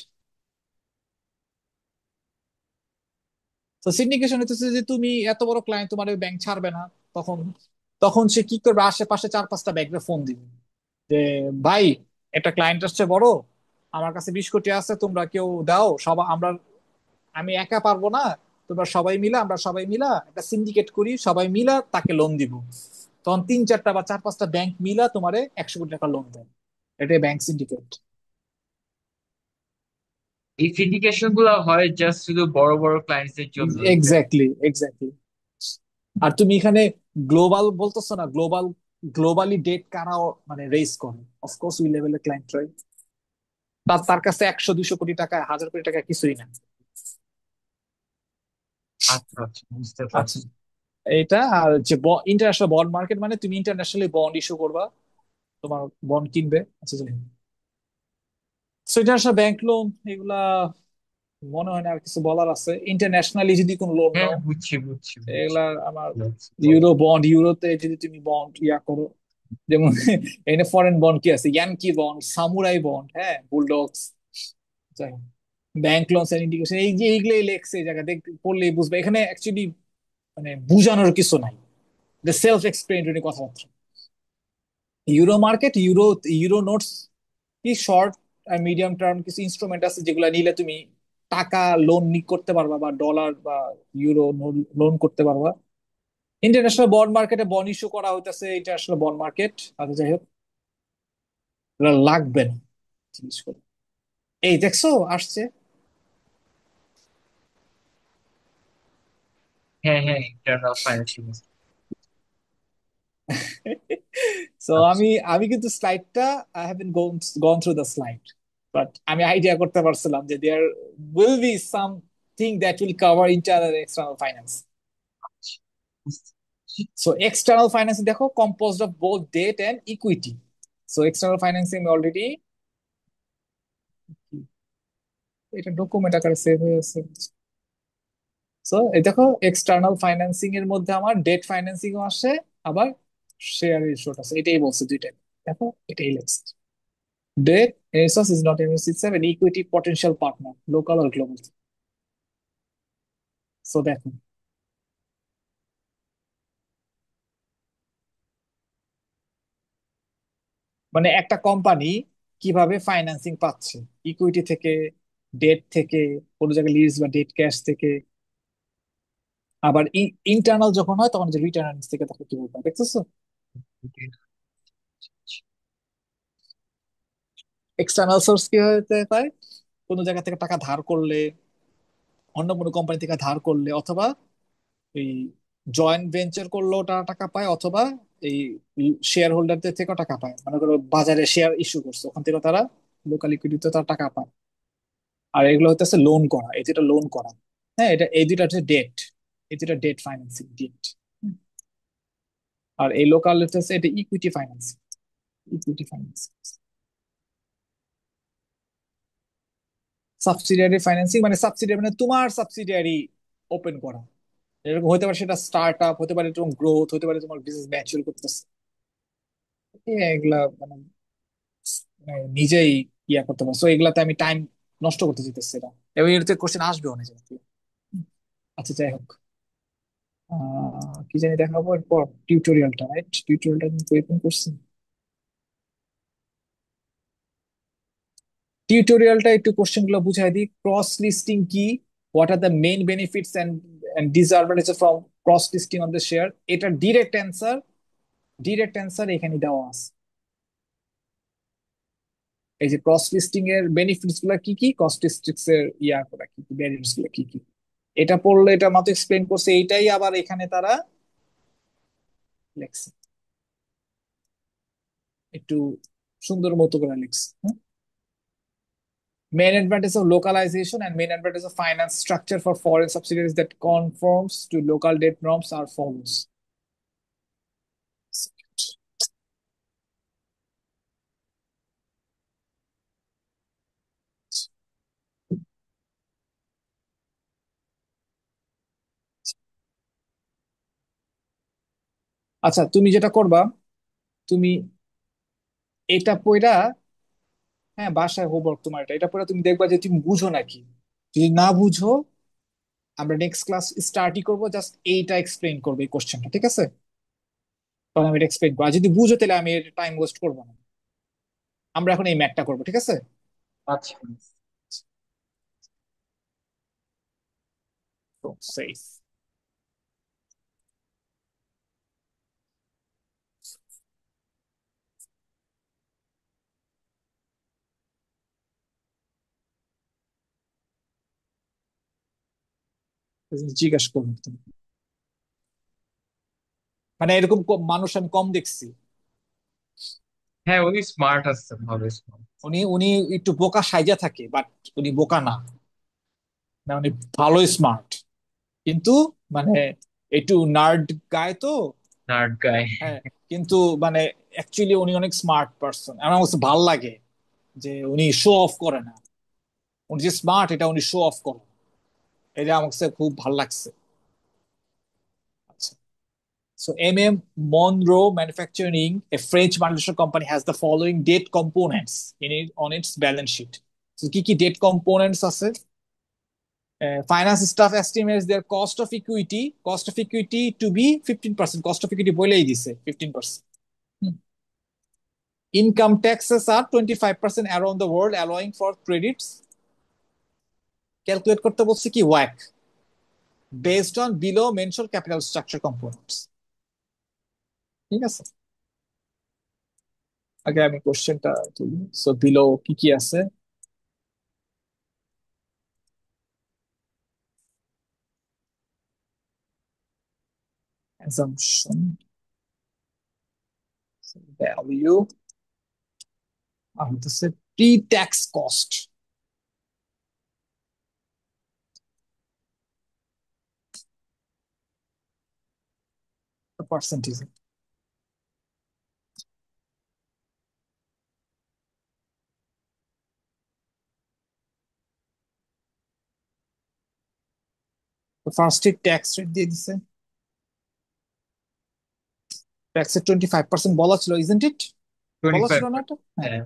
তো সিন্ডিকেশন হচ্ছে যে তুমি এত বড় ক্লায়েন্ট, তোমার ব্যাংক ছাড়বে না। তখন তখন সে কি করবে? আশেপাশে 4-5টা ব্যাংকে ফোন দিবে যে ভাই, একটা ক্লায়েন্ট আসছে বড়, আমার কাছে 20 কোটি আছে, তোমরা কেউ দাও। সব আমরা, আমি একা পারবো না, তোমরা সবাই মিলা, আমরা সবাই মিলা একটা সিন্ডিকেট করি, সবাই মিলা তাকে লোন দিব। তখন 3-4টা বা 4-5টা ব্যাংক মিলা তোমারে 100 কোটি টাকা লোন দেয়। এটাই ব্যাংক সিন্ডিকেট। এই সিন্ডিকেশন গুলো হয় জাস্ট শুধু বড় বড় ক্লায়েন্টস এর জন্য। Exactly, exactly. আর তুমি এখানে গ্লোবাল বলতেছো না, গ্লোবালি ডেট কারা মানে রেস করে? অফকোর্স ওই লেভেলের ক্লায়েন্ট, রাইট? তার তার কাছে 100-200 কোটি টাকা, 1000 কোটি টাকা কিছুই না। আচ্ছা, আচ্ছা, বুঝতে আচ্ছা, পারছি। এইটা আর যে ইন্টারন্যাশনাল বন্ড মার্কেট, মানে তুমি ইন্টারন্যাশনালি বন্ড ইস্যু করবা, তোমার বন্ড কিনবে। আচ্ছা, সো ইন্টারন্যাশনাল ব্যাংক লোন এগুলা মনে হয় না আর কিছু বলার আছে। ইন্টারন্যাশনালি যদি কোনো লোন হ্যাঁ, নাও, বুঝছি বুঝছি বুঝছি। এগুলা আমার বলো। ইউরো বন্ড, ইউরোতে যদি তুমি বন্ড ইয়া করো, যেমন এখানে ফরেন বন্ড কি আছে, ইয়ানকি বন্ড, সামুরাই বন্ড, হ্যাঁ, বুলডগস, ব্যাংক লোন ইন্ডিকেশন, এই যে এইগুলোই লেখছে এই জায়গা দেখতে, পড়লেই বুঝবে। এখানে অ্যাকচুয়ালি মানে বুঝানোর কিছু নাই, সেলফ এক্সপ্লেনেটরি কথাবার্তা। Euro market, euro, euro notes, কি শর্ট আর মিডিয়াম টার্ম কিছু ইনস্ট্রুমেন্ট আছে যেগুলো নিলে তুমি টাকা লোন নি করতে পারবা, বা ডলার বা ইউরো লোন করতে পারবা। ইন্টারন্যাশনাল বন্ড মার্কেটে বন্ড ইস্যু করা হইতেছে, ইন্টারন্যাশনাল বন্ড মার্কেট। আচ্ছা যাই হোক, এগুলো লাগবে না জিনিস করে। এই দেখছো আসছে। হ্যাঁ হ্যাঁ, ইন্টারনাল ফাইন্যান্সিয়াল। সো আচ্ছা। আমি আমি কিন্তু স্লাইডটা, I haven't gone through the slide, but আমি আইডিয়া করতে পারছিলাম যে there will be something that will cover internal external finance. So external finance দেখো composed of both debt and equity. So external financing already, এটা document আকারে save হয়ে আছে। So এই দেখো এক্সটার্নাল ফাইন্যান্সিং এর মধ্যে আমার ডেট ফাইন্যান্সিং ও আসে, আবার শেয়ার ইস্যুট আছে, এটাই বলছে দুইটাই। দেখো এটাই লেখছে, debt ASOS is not MSC, it's an equity potential partner, local or global. So দেখো, মানে একটা কোম্পানি কিভাবে ফাইন্যান্সিং পাচ্ছে, ইকুইটি থেকে, ডেট থেকে, কোনো জায়গায় লিজ বা ডেট ক্যাশ থেকে, আবার ইন্টারনাল যখন হয় তখন যে রিটার্ন আর্নিংস থেকে, তাকে কি বলতে হয় দেখতেছো। এক্সটার্নাল সোর্স কি হতে পারে, কোনো জায়গা থেকে টাকা ধার করলে, অন্য কোনো কোম্পানি থেকে ধার করলে, অথবা এই জয়েন্ট ভেঞ্চার করলেও তারা টাকা পায়, অথবা এই শেয়ার হোল্ডারদের থেকেও টাকা পায়, মনে করো বাজারে শেয়ার ইস্যু করছে, ওখান থেকে তারা লোকাল লিকুইডিটিতে তারা টাকা পায়। আর এগুলো হচ্ছে লোন করা, এই যেটা লোন করা, হ্যাঁ, এটা এই দুইটা হচ্ছে ডেট, এই দুইটা ডেট ফাইন্যান্সিং, ডেট। আর এই লোকাল হচ্ছে এটা equity financing, equity financing. Subsidiary financing মানে সাবসিডিয়ারি মানে তোমার সাবসিডিয়ারি ওপেন করা, এরকম হতে পারে সেটা স্টার্ট আপ হতে পারে, তোমার গ্রোথ হতে পারে, তোমার বিজনেস ম্যাচিউর করতেছে, এগুলা মানে নিজেই ইয়া করতে পারো। সো এগুলাতে আমি টাইম নষ্ট করতে চাইতেছি না, এবং এর কোশ্চেন আসবে অনেক জায়গা। আচ্ছা যাই হোক, কি জানি দেখাবো এরপর, টিউটোরিয়ালটা, রাইট, টিউটোরিয়ালটা আমি ওপেন করছি। টিউটোরিয়ালটা একটু কোশ্চেন গুলো বুঝাই দিই। ক্রস লিস্টিং কি, what are the main benefits and disadvantages from cross listing on the share, এটা ডিরেক্ট অ্যান্সার, ডিরেক্ট অ্যান্সার এখানে দেওয়া আছে। এই যে ক্রস লিস্টিং এর বেনিফিটস গুলা কি কি, ক্রস লিস্টিং এর ইয়া করা কি কি, ব্যারিয়ার্স গুলা কি কি, এটা পড়লে এটা মাত্র এক্সপ্লেন করছে, এইটাই আবার এখানে তারা লেখছে একটু সুন্দর মতো করে লিখছে। Main advantage of localization and main advantage of finance structure for foreign subsidiaries that conforms to local debt norms are follows. আচ্ছা তুমি যেটা করবা, তুমি এটা পড়া, হ্যাঁ বাসায় হোমওয়ার্ক তোমার, এটা এটা পড়া তুমি দেখবা যে তুমি বুঝো নাকি। যদি না বুঝো, আমরা নেক্সট ক্লাস স্টার্টই করবো, জাস্ট এইটা এক্সপ্লেন করবো এই কোশ্চেনটা, ঠিক আছে? তখন আমি এটা এক্সপ্লেন করবো, আর যদি বুঝো তাহলে আমি টাইম ওয়েস্ট করবো না। আমরা এখন এই ম্যাথটা করবো, ঠিক আছে? আচ্ছা। তো সেফ জিজ্ঞাসা করবো তুমি, মানে এরকম মানুষ আমি কম দেখছি। হ্যাঁ, উনি স্মার্ট আছে, ভালো স্মার্ট। উনি উনি একটু বোকা সাইজা থাকে, বাট উনি বোকা না, না উনি ভালো স্মার্ট, কিন্তু মানে একটু নার্ড গায় তো, নার্ড গায়। হ্যাঁ, কিন্তু মানে অ্যাকচুয়ালি উনি অনেক স্মার্ট পার্সন, আমার কাছে ভাল লাগে যে উনি শো অফ করে না, উনি যে স্মার্ট এটা উনি শো অফ করেন, এটা আমার কাছে খুব ভালো লাগছে। আচ্ছা, so Monroe Manufacturing, a French multinational company, has the following date components on its balance sheet. So কি কি date components আছে? Finance staff estimates their cost of equity to be 15%. Cost of equity বলেই দিছে 15%. Income taxes are 25% around the world, allowing for credits. Calculate করতে বলছে কি walk, based on below mention capital structure components. ঠিক আছে, আগে আমি কোশ্চেনটা তুলি। সো বিলো কি কি আছে? অ্যাসাম্পশন, ভ্যালু, আর হচ্ছে প্রি ট্যাক্স কস্ট, পার্সেন্টেজ। ফার্স্টে ট্যাক্স রেট দিয়ে দিছে, ট্যাক্সের 25% বলা ছিল, ইজেন্ট ইট? টোয়েন্টি বলা ফাইভ ছিল না এটা? হ্যাঁ। হ্যাঁ।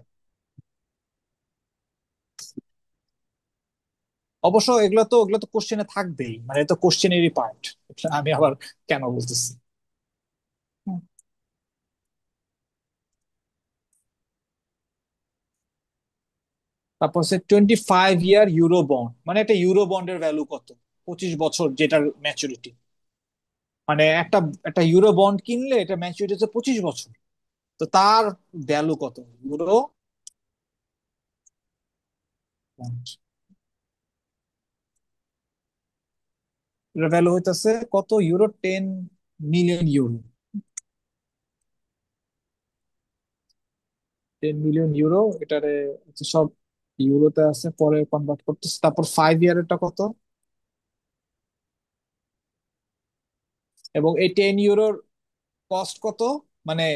অবশ্য এগুলো তো কোশ্চেনে থাকবেই, মানে এটা তো কোশ্চেনেরই পার্ট। আমি আবার কেন বলতেছি। হুম। তারপর হচ্ছে 25 ইয়ার ইউরো বন্ড, মানে একটা ইউরো বন্ডের ভ্যালু কত? 25 বছর যেটার ম্যাচুরিটি, মানে একটা একটা ইউরো বন্ড কিনলে এটা ম্যাচুরিটি হচ্ছে 25 বছর, তো তার ভ্যালু কত ইউরো বন্ড? এটার ভ্যালু হইতেছে কত euro? 10 million euro. 10 million euro, এটারে হচ্ছে সব ইউরোতে আছে, পরে কনভার্ট করতেছে। তারপর 5 ইয়ারেরটা কত? এবং এই 10 ইউরোর কস্ট কত? মানে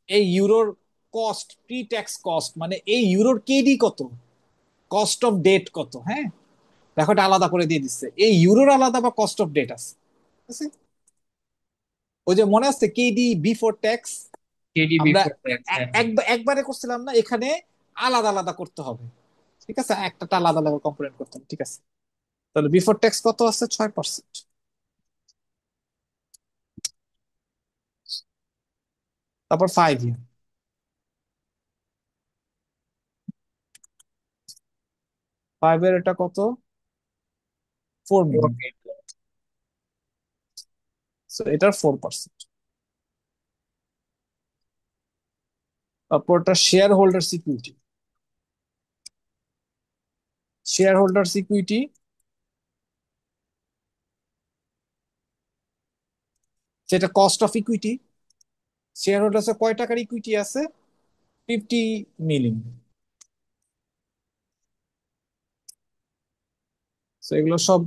এই ইউরোর কস্ট, প্রি ট্যাক্স কস্ট, মানে এই ইউরোর কেডি কত, কস্ট অফ ডেট কত? হ্যাঁ, দেখো এটা আলাদা করে দিয়ে দিচ্ছে, এই ইউরোর আলাদা বা কস্ট অফ ডেট আছে, ঠিক আছে? ওই যে মনে আছে কেডি বিফোর ট্যাক্স, কেডি আমরা বিফোর ট্যাক্স, হ্যাঁ। একবারে করছিলাম না, এখানে আলাদা আলাদা করতে হবে। ঠিক আছে, একটা আলাদা আলাদা কম্পোনেন্ট করতে হবে। ঠিক আছে, তাহলে বিফোর ট্যাক্স কত আছে? 6%। তারপর 5 ইয়ার, 5 এর এটা কত? 4 মিলিয়ন। ওকে। এটার 4%। তারপর এটা shareholder security, shareholder security সেটা cost of equity. Shareholders কয় টাকার ইকুইটি আছে? 50 মিলিয়ন। তো এগুলো সব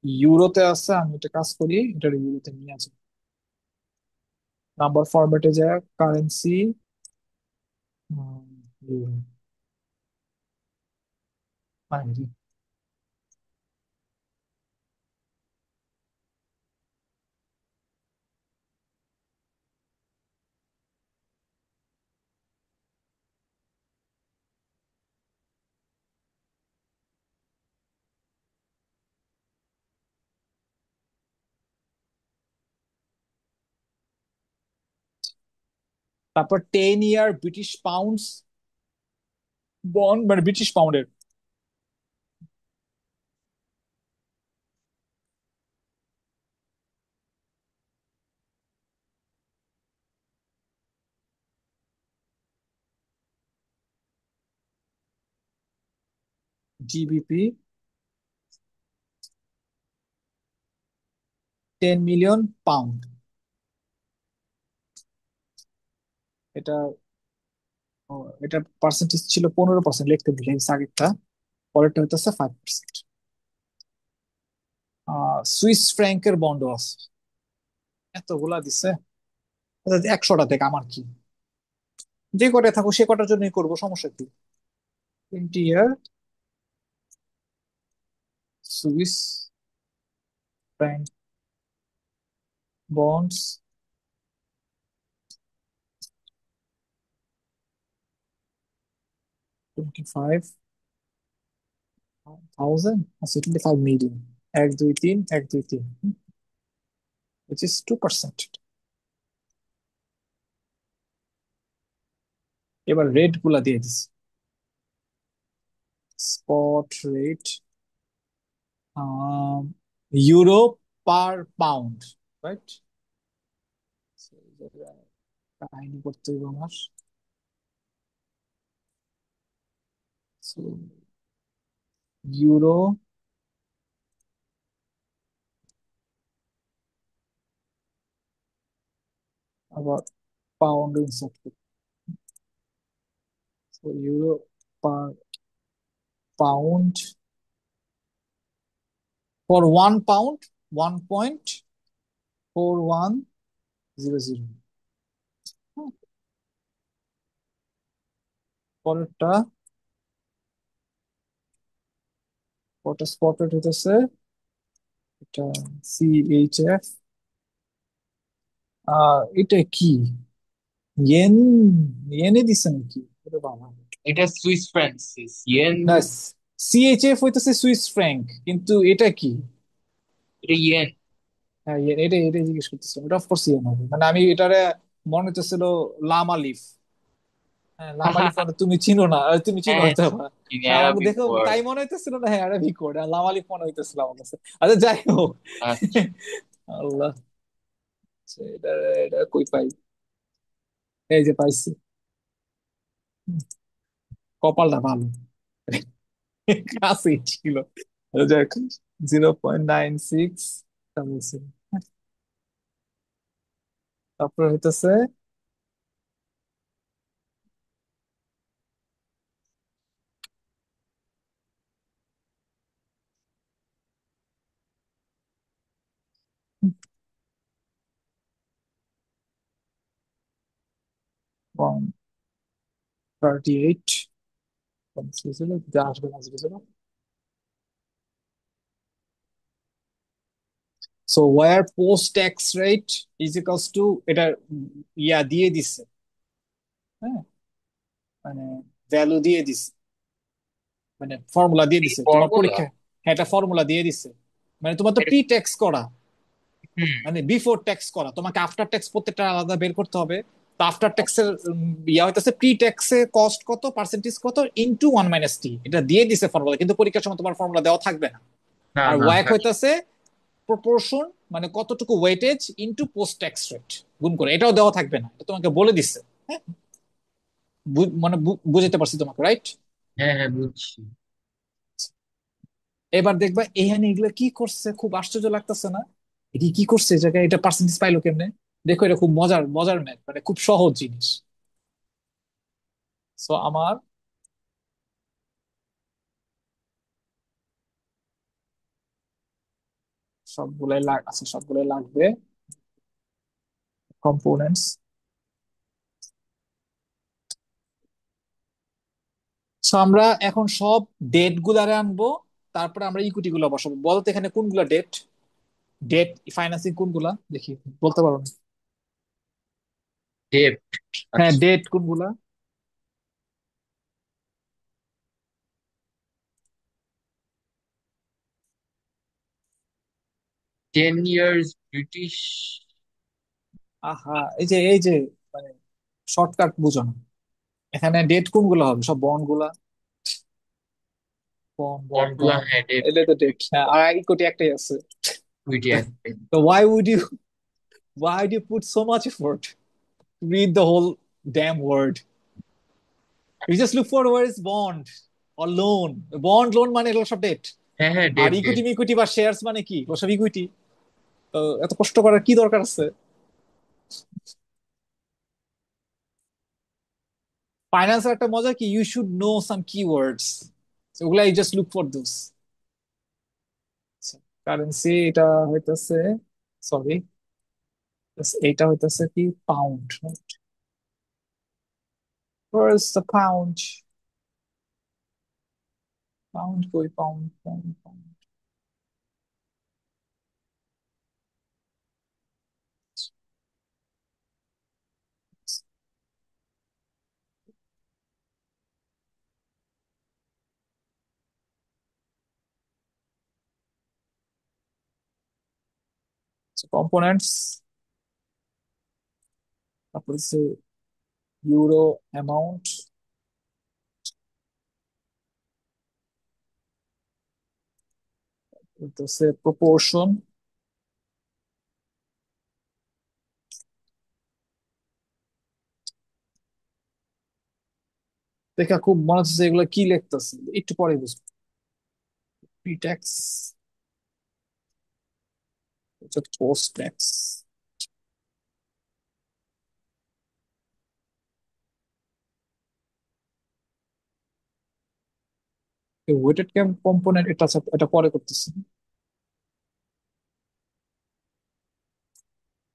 ইউরোতে আছে, আমি এটা কাজ করি, এটা ইউরোতে নিয়ে আসি। নাম্বার ফরম্যাটে যায়, কারেন্সি, ইউরো, বাইনারি। তারপর 10 ইয়ার ব্রিটিশ পাউন্ডস বন্ড, মানে ব্রিটিশ পাউন্ডের জিবিপি, 10 মিলিয়ন পাউন্ড। এটা ও, এটা পার্সেন্টেজ ছিল 15%, লিখতে ভুলে গেছি আগেরটা, পরেরটা হইতেছে 5%। সুইস ফ্র্যাঙ্কের বন্ডও আছে, এতগুলা দিছে। আচ্ছা, 100টা থেকে আমার কি, যে কটা থাকো সে কটার জন্যই করবো, সমস্যা কি? 20 ইয়ার সুইস ফ্র্যাঙ্ক বন্ডস 25,000 আচ্ছা 25 মিলিয়ন, 1 2 3 1 2 3, which is 2%। এবার রেট গুলা দিয়ে this, spot rate, euro per pound, right? কাহিনী করতে হবে আমার। So, ইউরো আবার পাউন্ড ইনসার্ট করি। So, euro per pound, for 1 pound 1.4100। পরেরটা, পরেরটা স্পট রেট হইতেছে এটা CHF। এটা কি, ইয়েন, ইয়েনে দিছে নাকি? ওরে বাবা। এটা সুইস ফ্রান্সিস ইয়েন। না, CHF হইতেছে সুইস ফ্র্যাঙ্ক, কিন্তু এটা কি? এটা ইয়েন। হ্যাঁ ইয়েন, এটা এটা জিজ্ঞেস করতেছিলাম, এটা অফকোর্স ইয়েন হবে, মানে আমি এটারে মনে হইতেছিল লামা লিফ। হ্যাঁ লামা লিফ মানে তুমি চিনো না, তুমি চিনো হ্যাঁ, হয়তো বা। চিনি হ্যাঁ, আমার অ্যারাবিক দেখো ওয়ার্ড। তাই মনে হইতেছিল না, হ্যাঁ আরবিক কোড, লামা লিফ মনে হইতেছিল আমার কাছে। আচ্ছা যাই হোক। আচ্ছা। আল্লাহ, আচ্ছা, এটা এটা কই পাই? এই যে পাইছি। হুম, কপালটা ভালো, কাছেই ছিল। যাক, 0.96। তারপর হইতেছে ওয়ান থার্টি এইট আসবে না, আসবে না। So where post tax rate is equals to, এটা ইয়া দিয়ে দিচ্ছে, হ্যাঁ, মানে ভ্যালু দিয়ে দিচ্ছে, মানে ফর্মুলা দিয়ে এই দিছে তোমার ফর্মুলা। পরীক্ষায়। হ্যাঁ এটা ফর্মুলা দিয়ে দিছে, মানে তোমার তো প্রি ট্যাক্স করা, হুম। মানে বিফোর ট্যাক্স করা, তোমাকে আফটার ট্যাক্স প্রত্যেকটা আলাদা বের করতে হবে। তো আফটার ট্যাক্সের ইয়া হইতেছে প্রি ট্যাক্সে কস্ট কত, পার্সেন্টেজ কত, ইনটু 1 - T, এটা দিয়ে দিছে ফর্মুলা, কিন্তু পরীক্ষার সময় তোমার ফর্মুলা দেওয়া থাকবে না। না আর না, ওয়াক থাক। হইতেছে প্রপোর্শন, মানে কতটুকু weightage into post tax rate গুণ করে, এটাও দেওয়া থাকবে না, এটা তোমাকে বলে দিচ্ছে। হ্যাঁ, মানে বুঝতে পারছি তোমাকে, রাইট? হ্যাঁ হ্যাঁ, বুঝছি। এবার দেখবা এখানে এগুলো কি করছে, খুব আশ্চর্য লাগতেছে না? এটি কি করছে এই জায়গায়, এটা পার্সেন্টেজ পাইলো কেমনে? দেখো এটা খুব মজার মজার ম্যাথ, মানে খুব সহজ জিনিস। সো আমার সবগুলাই আছে, সবগুলাই লাগবে, কম্পোনেন্টস। সো আমরা এখন সব ডেট গুলারে আনবো, তারপরে আমরা ইকুইটি গুলো বসাবো। বলতো এখানে কোনগুলা ডেট, ডেট ফাইন্যান্সিং কোনগুলা দেখি, বলতে পারো না? ডেপ্ট। হ্যাঁ আচ্ছা। ডেট কোনগুলা? 10 ইয়ার্স ব্রিটিশ। আহা, এই যে মানে শর্টকাট বুঝো না, এখানে ডেট কোনগুলো হবে, সব বন্ড গুলা, বন্ড বন্ড বন্ডগুলো, বন্ড, হ্যাঁ ডেপ্ট। এটা তো ডেট, হ্যাঁ আর ইকুইটি একটাই আছে। ইকুইটি আছে। তো why would you put so much effort to read the whole damn word? You just look for where is bond or loan, bond loan মানে এগুলো সব ডেট। হ্যাঁ হ্যাঁ, আর ডেপ্ট ইকুইটি ডেপ্ট। ইকুইটি বা শেয়ারস মানে কি, এগুলো সব ইকুইটি। তো এত কষ্ট করার কি দরকার আছে? ফাইন্যান্সের একটা মজা কি, you should know some keywords, ওগুলা you just look for those. Currency এটা হইতেছে, সরি, এইটা হইতেছে কি pound, where's the pound, pound কই, পাউন্ড পাউন্ড পাউন্ড, কম্পোনেন্টস, তারপর হচ্ছে ইউরো অ্যামাউন্ট, হচ্ছে প্রপোর্শন। দেখা খুব মনে হচ্ছে যে এগুলো কি লিখতেছে, একটু পরে বুঝবো। Pretax, post tax, weighted camp component, এটা এটা পরে করতেছি।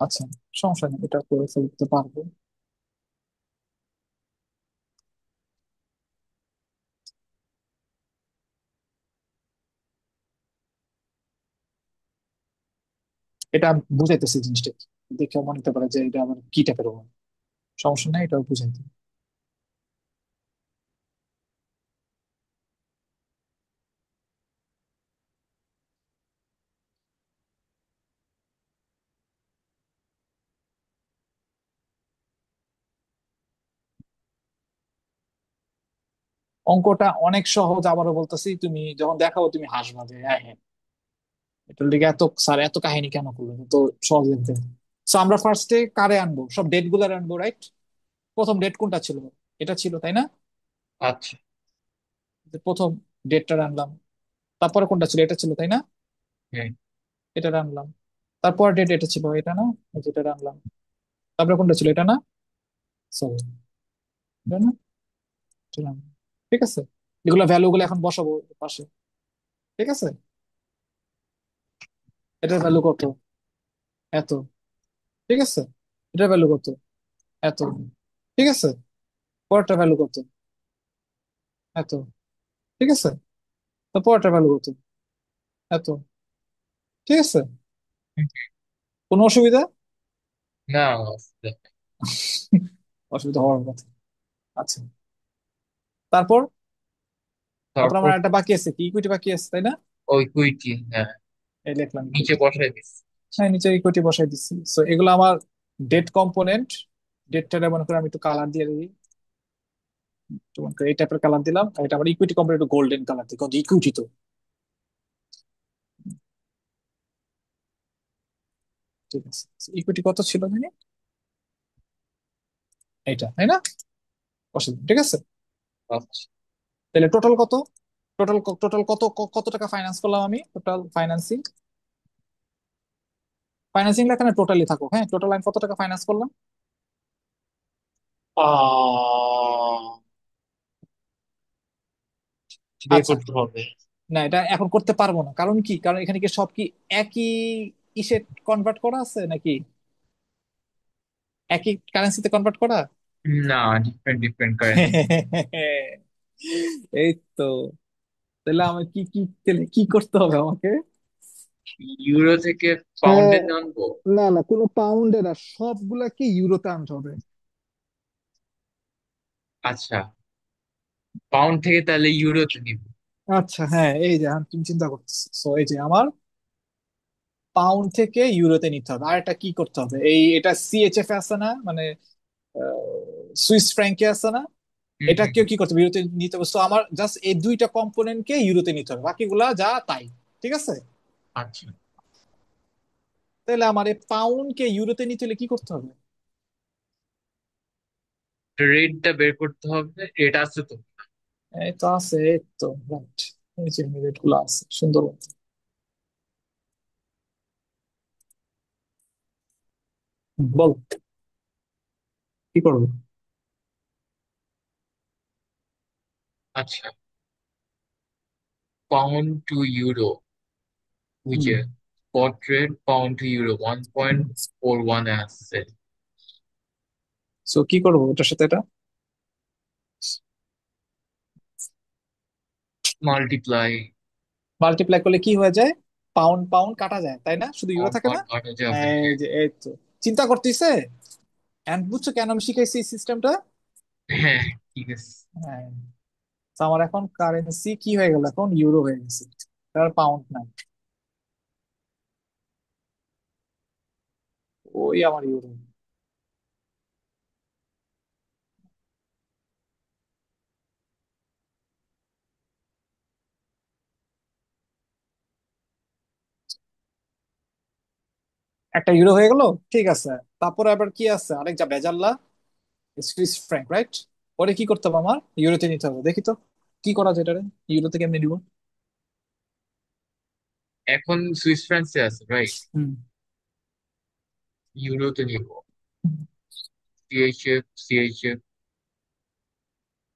আচ্ছা, সমস্যা নেই, এটা করে ফেলতে পারবো। এটা বুঝাইতেছি জিনিসটা কি। দেখে মনে হতে পারে যে এটা আমার কি টাইপের হবে। সমস্যা নেই, এটা বুঝাইতে। অঙ্কটা অনেক সহজ, আবারও বলতেছি, তুমি যখন দেখাবো তুমি হাসবা যে হ্যাঁ হ্যাঁ, এটার দিকে এত স্যার এত কাহিনী কেন করলেন, তো সহজ দেখতে। তো আমরা ফার্স্টে কারে আনবো, সব ডেট গুলার আনবো, রাইট? প্রথম ডেট কোনটা ছিল? এটা ছিল, তাই না? আচ্ছা। যে প্রথম ডেটটা আনলাম। তারপরে কোনটা ছিল? এটা ছিল, তাই না? হ্যাঁ। এটা আনলাম। তারপর ডেট এটা ছিল, এটা না? যেটা আনলাম। তারপরে কোনটা ছিল? এটা না? সরি, এটা না? এটা না। ঠিক আছে, এগুলো ভ্যালু গুলো এখন বসাবো পাশে। ঠিক আছে, এটার ভ্যালু কত? এত। ঠিক আছে, এটার ভ্যালু কত? এত। ঠিক আছে, পরেরটা ভ্যালু কত? এত। ঠিক আছে, তো পরেরটা ভ্যালু কত? এত। ঠিক আছে, কোনো অসুবিধা? না, অসুবিধা হওয়ার কথা। আচ্ছা, তারপর, তারপর তারপর আমার একটা বাকি আছে, কি ইকুইটি বাকি আছে, তাই না? ওই কুইটি, হ্যাঁ, এই লিখলাম নিচে ইকুইটি। বসাই দিস। হ্যাঁ, নিচে ইকুইটি বসাই দিচ্ছি। সো এগুলো আমার ডেট কম্পোনেন্ট। ডেটটা মনে করে আমি একটু কালার দিয়ে দিই, একটু মনে করে এই টাইপের কালার দিলাম। আর এটা আমার ইকুইটি কম্পোনেন্ট একটু গোল্ডেন কালার দিই, কারণ ইকুইটি তো। ঠিক আছে, ইকুইটি কত ছিল জানি, এইটা, তাই না? বসাই দিলাম, ঠিক আছে। আচ্ছা। তাহলে টোটাল কত? টোটাল কত, কত টাকা ফাইন্যান্স করলাম আমি? টোটাল ফাইন্যান্সিং, ফাইন্যান্সিং এখানে টোটালি থাকো, হ্যাঁ, টোটাল আমি কত টাকা ফাইন্যান্স করলাম? বের আচ্ছা, করতে হবে। না এটা এখন করতে পারবো না, কারণ কি, কারণ এখানে কি সব কি একই ইসে কনভার্ট করা আছে নাকি? একই কারেন্সিতে কনভার্ট করা? না, ডিফারেন্ট ডিফারেন্ট কারেন্সি। এই তো, তাহলে আমি তাহলে কি করতে হবে আমাকে? ইউরো থেকে হ্যাঁ, পাউন্ডে আনবো। না না, কোনো পাউন্ডে না, সবগুলাকে ইউরোতে আনতে হবে। আচ্ছা, পাউন্ড থেকে তাহলে ইউরোতে নিব। আচ্ছা, হ্যাঁ, এই যে তুমি চিন্তা করতেছো, সো এই যে আমার পাউন্ড থেকে ইউরোতে নিতে হবে। আর এটা কি করতে হবে, এটা সিএচএফ আছে না, মানে সুইস ফ্র্যাঙ্কে আছে না? হুম এটা হুম। কেউ কি করতে হবে, ইউরোতে নিতে হবে। তো আমার জাস্ট এই দুইটা কম্পোনেন্টকে ইউরোতে নিতে হবে, বাকিগুলা যা তাই। ঠিক আছে, আচ্ছা, তাহলে আমার এই পাউন্ডকে ইউরোতে নিতে হলে কি করতে হবে? রেটটা বের করতে হবে, রেট আছে তো। এই তো আছে, এই তো, রাইট। এই যে রেট গুলো আছে সুন্দর মতো। বল, কি করবো? আচ্ছা, পাউন্ড টু ইউরো, হুম, বুঝে, spot rate pound to Euro 1.41 আসছে। সো কি করবো এটার সাথে এটা? মাল্টিপ্লাই। মাল্টিপ্লাই করলে কি হয়ে যায়? পাউন্ড পাউন্ড কাটা যায়, তাই না? শুধু ইউরো পাউন্ড থাকে না? পাউন্ড কাটা যাবে, এই হ্যাঁ। যে, এই তো, চিন্তা করতেছে। এন্ড বুঝছো কেন আমি শিখাইছি এই সিস্টেমটা? হ্যাঁ, ঠিক আছে। হ্যাঁ, তো আমার এখন কারেন্সি কি হয়ে গেল, এখন ইউরো হয়ে গেছে, আর পাউন্ড না। ওই আমার ইউরো। একটা ইউরো হয়ে গেল। ঠিক আছে। তারপরে আবার কি আছে আরেক যা বেজাল্লা, সুইস ফ্র্যাঙ্ক, রাইট? ওরে কি করতে হবে আমার? ইউরোতে নিতে হবে, দেখি তো কি করা যায় এটারে। ইউরোতে কেমনে নিব? এখন সুইস ফ্রান্সে আছে, রাইট? হুম। ইউরোতে নিব। সিএইচএফ, সিএইচএফ,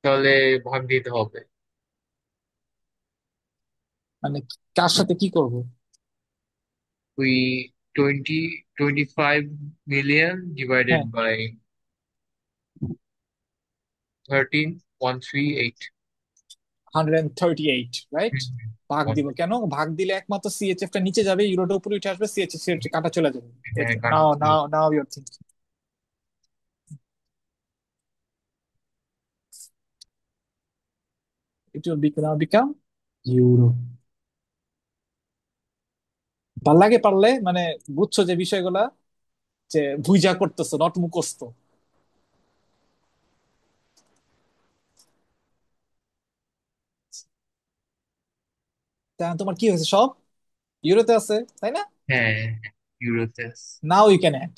তাহলে ভাগ দিতে হবে। মানে কার সাথে কি করব? ওই 25 মিলিয়ন ডিভাইডেড হ্যাঁ, বাই 13,138। 138, রাইট? ভাগ দিব কেন? ভাগ দিলে একমাত্র সিএচএফ টা নিচে যাবে, ইউরোটা উপরে উঠে আসবে, সিএচএফ কাটা চলে যাবে। হ্যাঁ, now correct. Now now your thinking. It will become euro. ভাল লাগে পারলে, মানে বুঝছো যে বিষয়গুলা, যে ভুইজা করতেছো, নট মুখস্থ। তা তোমার কি হয়েছে, সব ইউরোতে আছে, তাই না? হ্যাঁ, ইউরোতে আছে। Now you can add.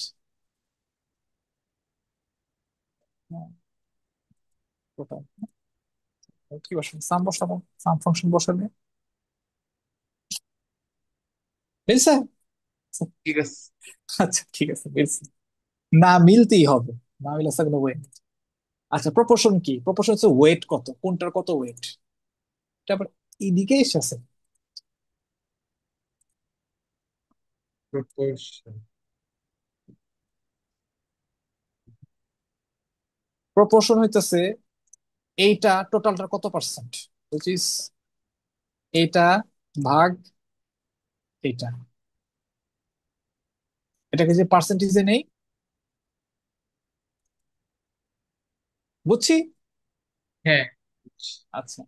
কি বসাবো? সাম বসাবো, সাম ফাংশন বসাবে। মিলছে? ঠিক আছে। আচ্ছা ঠিক আছে, মিলছে। না মিলতেই হবে, না মিলে কোনো ওয়ে। আচ্ছা, প্রপোর্শন কি? প্রপোর্শন হচ্ছে ওয়েট কত, কোনটার কত ওয়েট। তারপর এদিকে এসেছে। প্রপোর্শন। প্রপোর্শন হইতেছে এইটা টোটালটার কত পার্সেন্ট, which is এইটা ভাগ এইটা। এটাকে যে পার্সেন্টেজে নেই, বুঝছি। হ্যাঁ। আচ্ছা,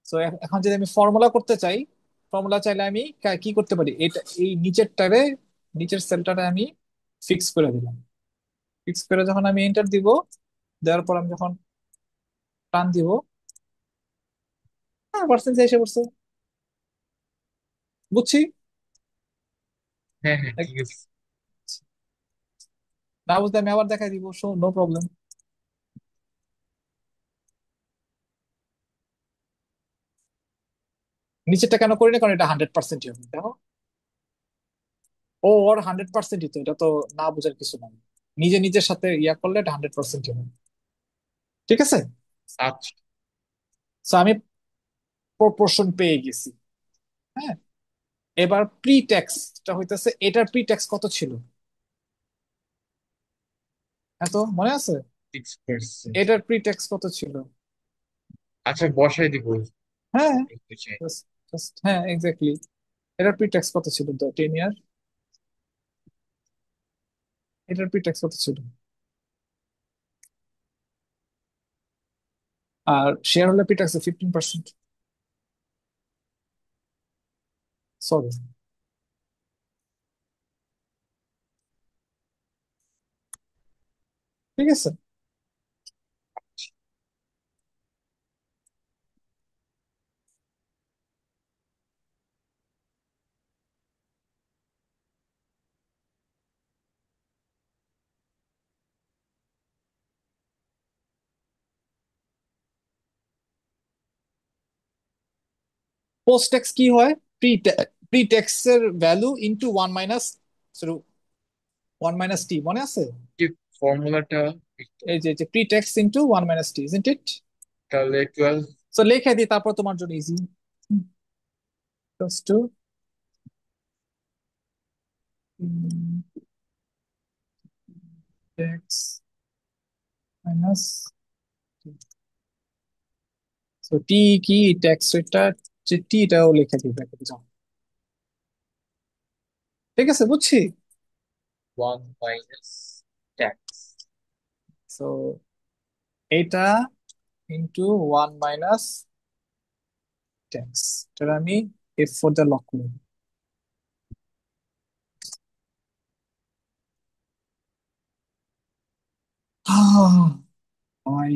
তো এখন যদি আমি ফর্মুলা করতে চাই, ফর্মুলা চাইলে আমি কি করতে পারি, এটা এই নিচেরটারে, নিচের সেলটারে আমি ফিক্স করে দিলাম। ফিক্স করে যখন আমি এন্টার দিব, দেওয়ার পর আমি যখন টান দিব, হ্যাঁ পার্সেন্টেজ এসে পড়ছে। বুঝছি। হ্যাঁ, হ্যাঁ, এক- ঠিক আছে। না বুঝতে আমি আবার দেখাই দিব, সো নো প্রবলেম। নিচেরটা কেন করি না, কারণ এটা 100% হবে, দেখো। ও ওর 100%ই তো, এটা তো না বোঝার কিছু নাই। নিজে নিজের সাথে ইয়া করলে এটা 100%ই হবে। ঠিক আছে। আচ্ছা। তো আমি প্রপোর্শন পেয়ে গেছি। হ্যাঁ, এবার প্রি ট্যাক্সটা হইতেছে, এটার প্রি ট্যাক্স কত ছিল, এত মনে আছে? 6%। এটার প্রি ট্যাক্স কত ছিল? আচ্ছা, বসাই দিব। হ্যাঁ, দেখতে চাই। হ্যাঁ এক্স্যাক্টলি। এটার প্রি ট্যাক্স কত ছিল, 10 ইয়ার? এটার প্রি ট্যাক্স কত ছিল? আর shareholder pretax 15%। Sorry. ঠিক আছে। পোস্ট ট্যাক্স কি হয়? প্রি প্রি ট্যাক্সের value into one minus, one minus T, মনে আছে? যে ফর্মুলাটা, এই যে pretax into one minus T, isn't it? তাহলে 12। তো লেখা দিই, তারপর তোমার জন্য ইজি। টু ট্যাক্স মাইনাস, তো টি কি, ট্যাক্স রেটটা, যে টিটাও লিখে দিবে, যাও। ঠিক আছে, বুঝছি। 1 মাইনাস ট্যাক্স। তো এইটা ইন্টু ওয়ান মাইনাস ট্যাক্স, এটা আমি এফ ফোর দিয়ে লক করব। ভাই,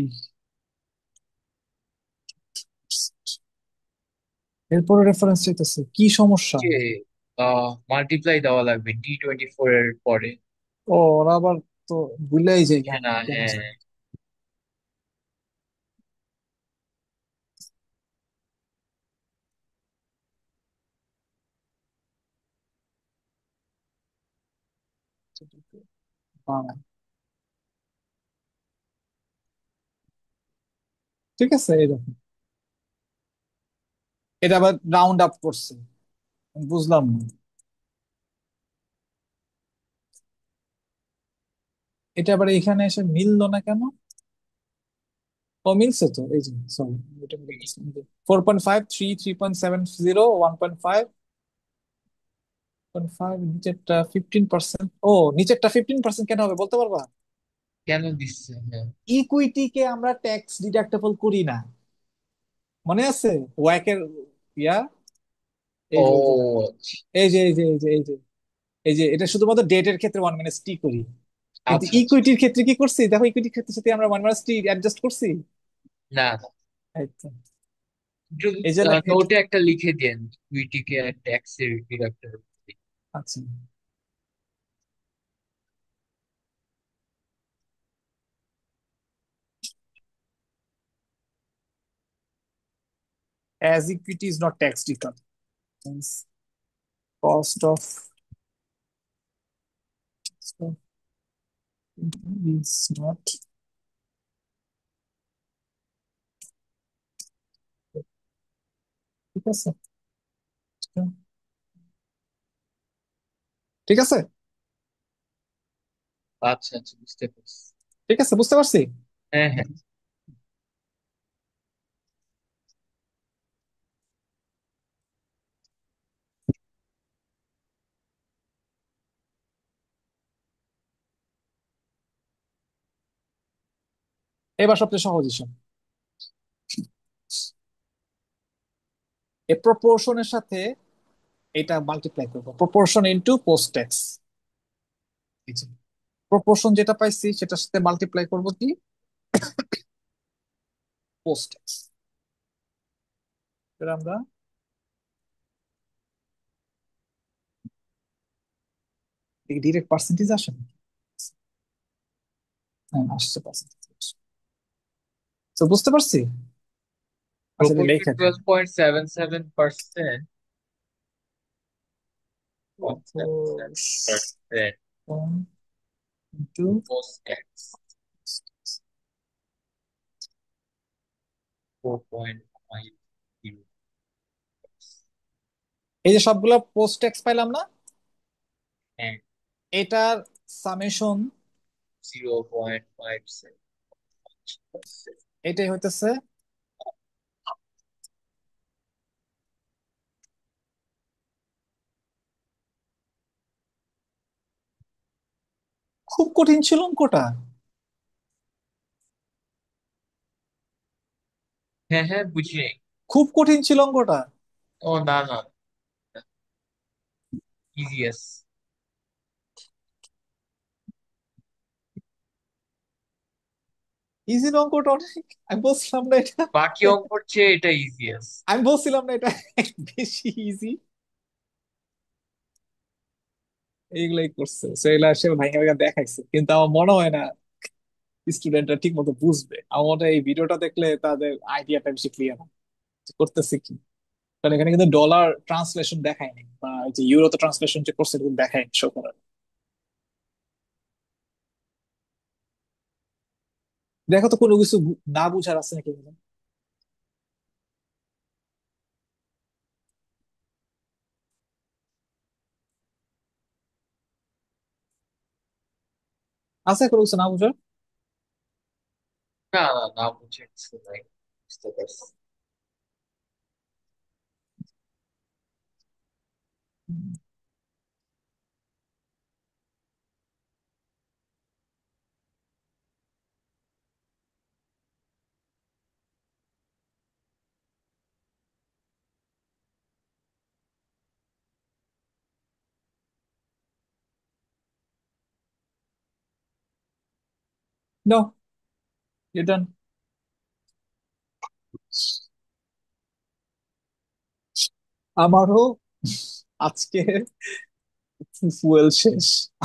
এরপরে রেফারেন্স চাইতেছে, কি সমস্যা? যে মাল্টিপ্লাই দেওয়া লাগবে T24 এর পরে। ও, ওরা আবার তো ভুলেই যায় কেন, না, কেন হ্যাঁ। জানি। বানায়। ঠিক আছে, এরকম। এটা আবার রাউন্ড আপ করছে, আমি বুঝলাম না। এটা আবার এখানে এসে মিললো না কেন? ও, মিলছে তো, এই যে, সরি, এটা মিলে গেছে। 4.5, 3.7, 1.5, 1.5, নিচেরটা 15%। ও, নিচেরটা 15% কেন হবে বলতে পারবা? কেন দিচ্ছে? হ্যাঁ। ইকুইটিকে আমরা ট্যাক্স ডিডাক্টেবল করি না, মনে আছে? ওয়াকের ইয়া, এই যে, এই যে, ও এই যে, এই যে, এই যে, এই যে, এই যে, এটা শুধুমাত্র ডেটের ক্ষেত্রে 1 - T করি, কিন্তু আচ্ছা, আচ্ছা। ইকুইটির ক্ষেত্রে কি করছি দেখো, ইকুইটির ক্ষেত্রে সাথে আমরা 1 - T অ্যাডজাস্ট করছি। না, না। এই তো। এই জন্য নোটে একটা লিখে দেন, ইকুইটিকে ট্যাক্সের ডিডাক্টর। আচ্ছা, as equity is not tax deductible, means cost of is not, ঠিক আছে, ঠিক আছে, আচ্ছা, আচ্ছা, বুঝতে পারছি। ঠিক আছে, বুঝতে পারছি। হ্যাঁ, হ্যাঁ। এবার সবচেয়ে সহজ হিসাব, এ প্রপোর্শনের সাথে এটা মাল্টিপ্লাই করবো, proportion into post tax. Proportion যেটা পাইছি সেটার সাথে মাল্টিপ্লাই করবো কি, পোস্ট ট্যাক্স। আমরা ডিরেক্ট পার্সেন্টেজ আসে না? হ্যাঁ, আসছে পার্সেন্টেজ। তো বুঝতে পারছি। আচ্ছা, এটা প্রপোর্শন লেখা দিই। 12.77%। Proportion 7% into, post tax 4.50। এই যে সবগুলা পোস্ট ট্যাক্স পাইলাম না, হ্যাঁ। এটার সামেশন, 0.57। এটাই হইতেছে। খুব কঠিন ছিল অঙ্কটা, হ্যাঁ, হ্যাঁ, বুঝি নাই। খুব কঠিন ছিল অঙ্কটা। ও, না, না। ইজিএস। ইজি অঙ্কটা অনেক, আমি বলছিলাম না এটা, বাকি অঙ্কর চেয়ে এটা ইজিএস। আমি বলছিলাম না এটা বেশি ইজি। এইগুলাই করছে, সেগুলা সে ভাইঙ্গা ভাইঙ্গা দেখাইছে, কিন্তু আমার মনে হয় না স্টুডেন্টরা ঠিক মতো বুঝবে। আমার মনে হয় এই ভিডিওটা দেখলে তাদের আইডিয়াটা বেশি ক্লিয়ার করতেছে কি। কারণ এখানে কিন্তু ডলার ট্রান্সলেশন দেখায়নি, বা এই যে ইউরোতে ট্রান্সলেশন যে করছে এটা কিন্তু দেখায়নি শো করার। দেখো তো কোনো কিছু না বুঝার আছে নাকি এখানে? আছে কোনো কিছু না বুঝার? না, না, না, বুঝে কিছু নাই। বুঝতে পারছি। নো, এটা আমারও আজকে ফুয়েল শেষ।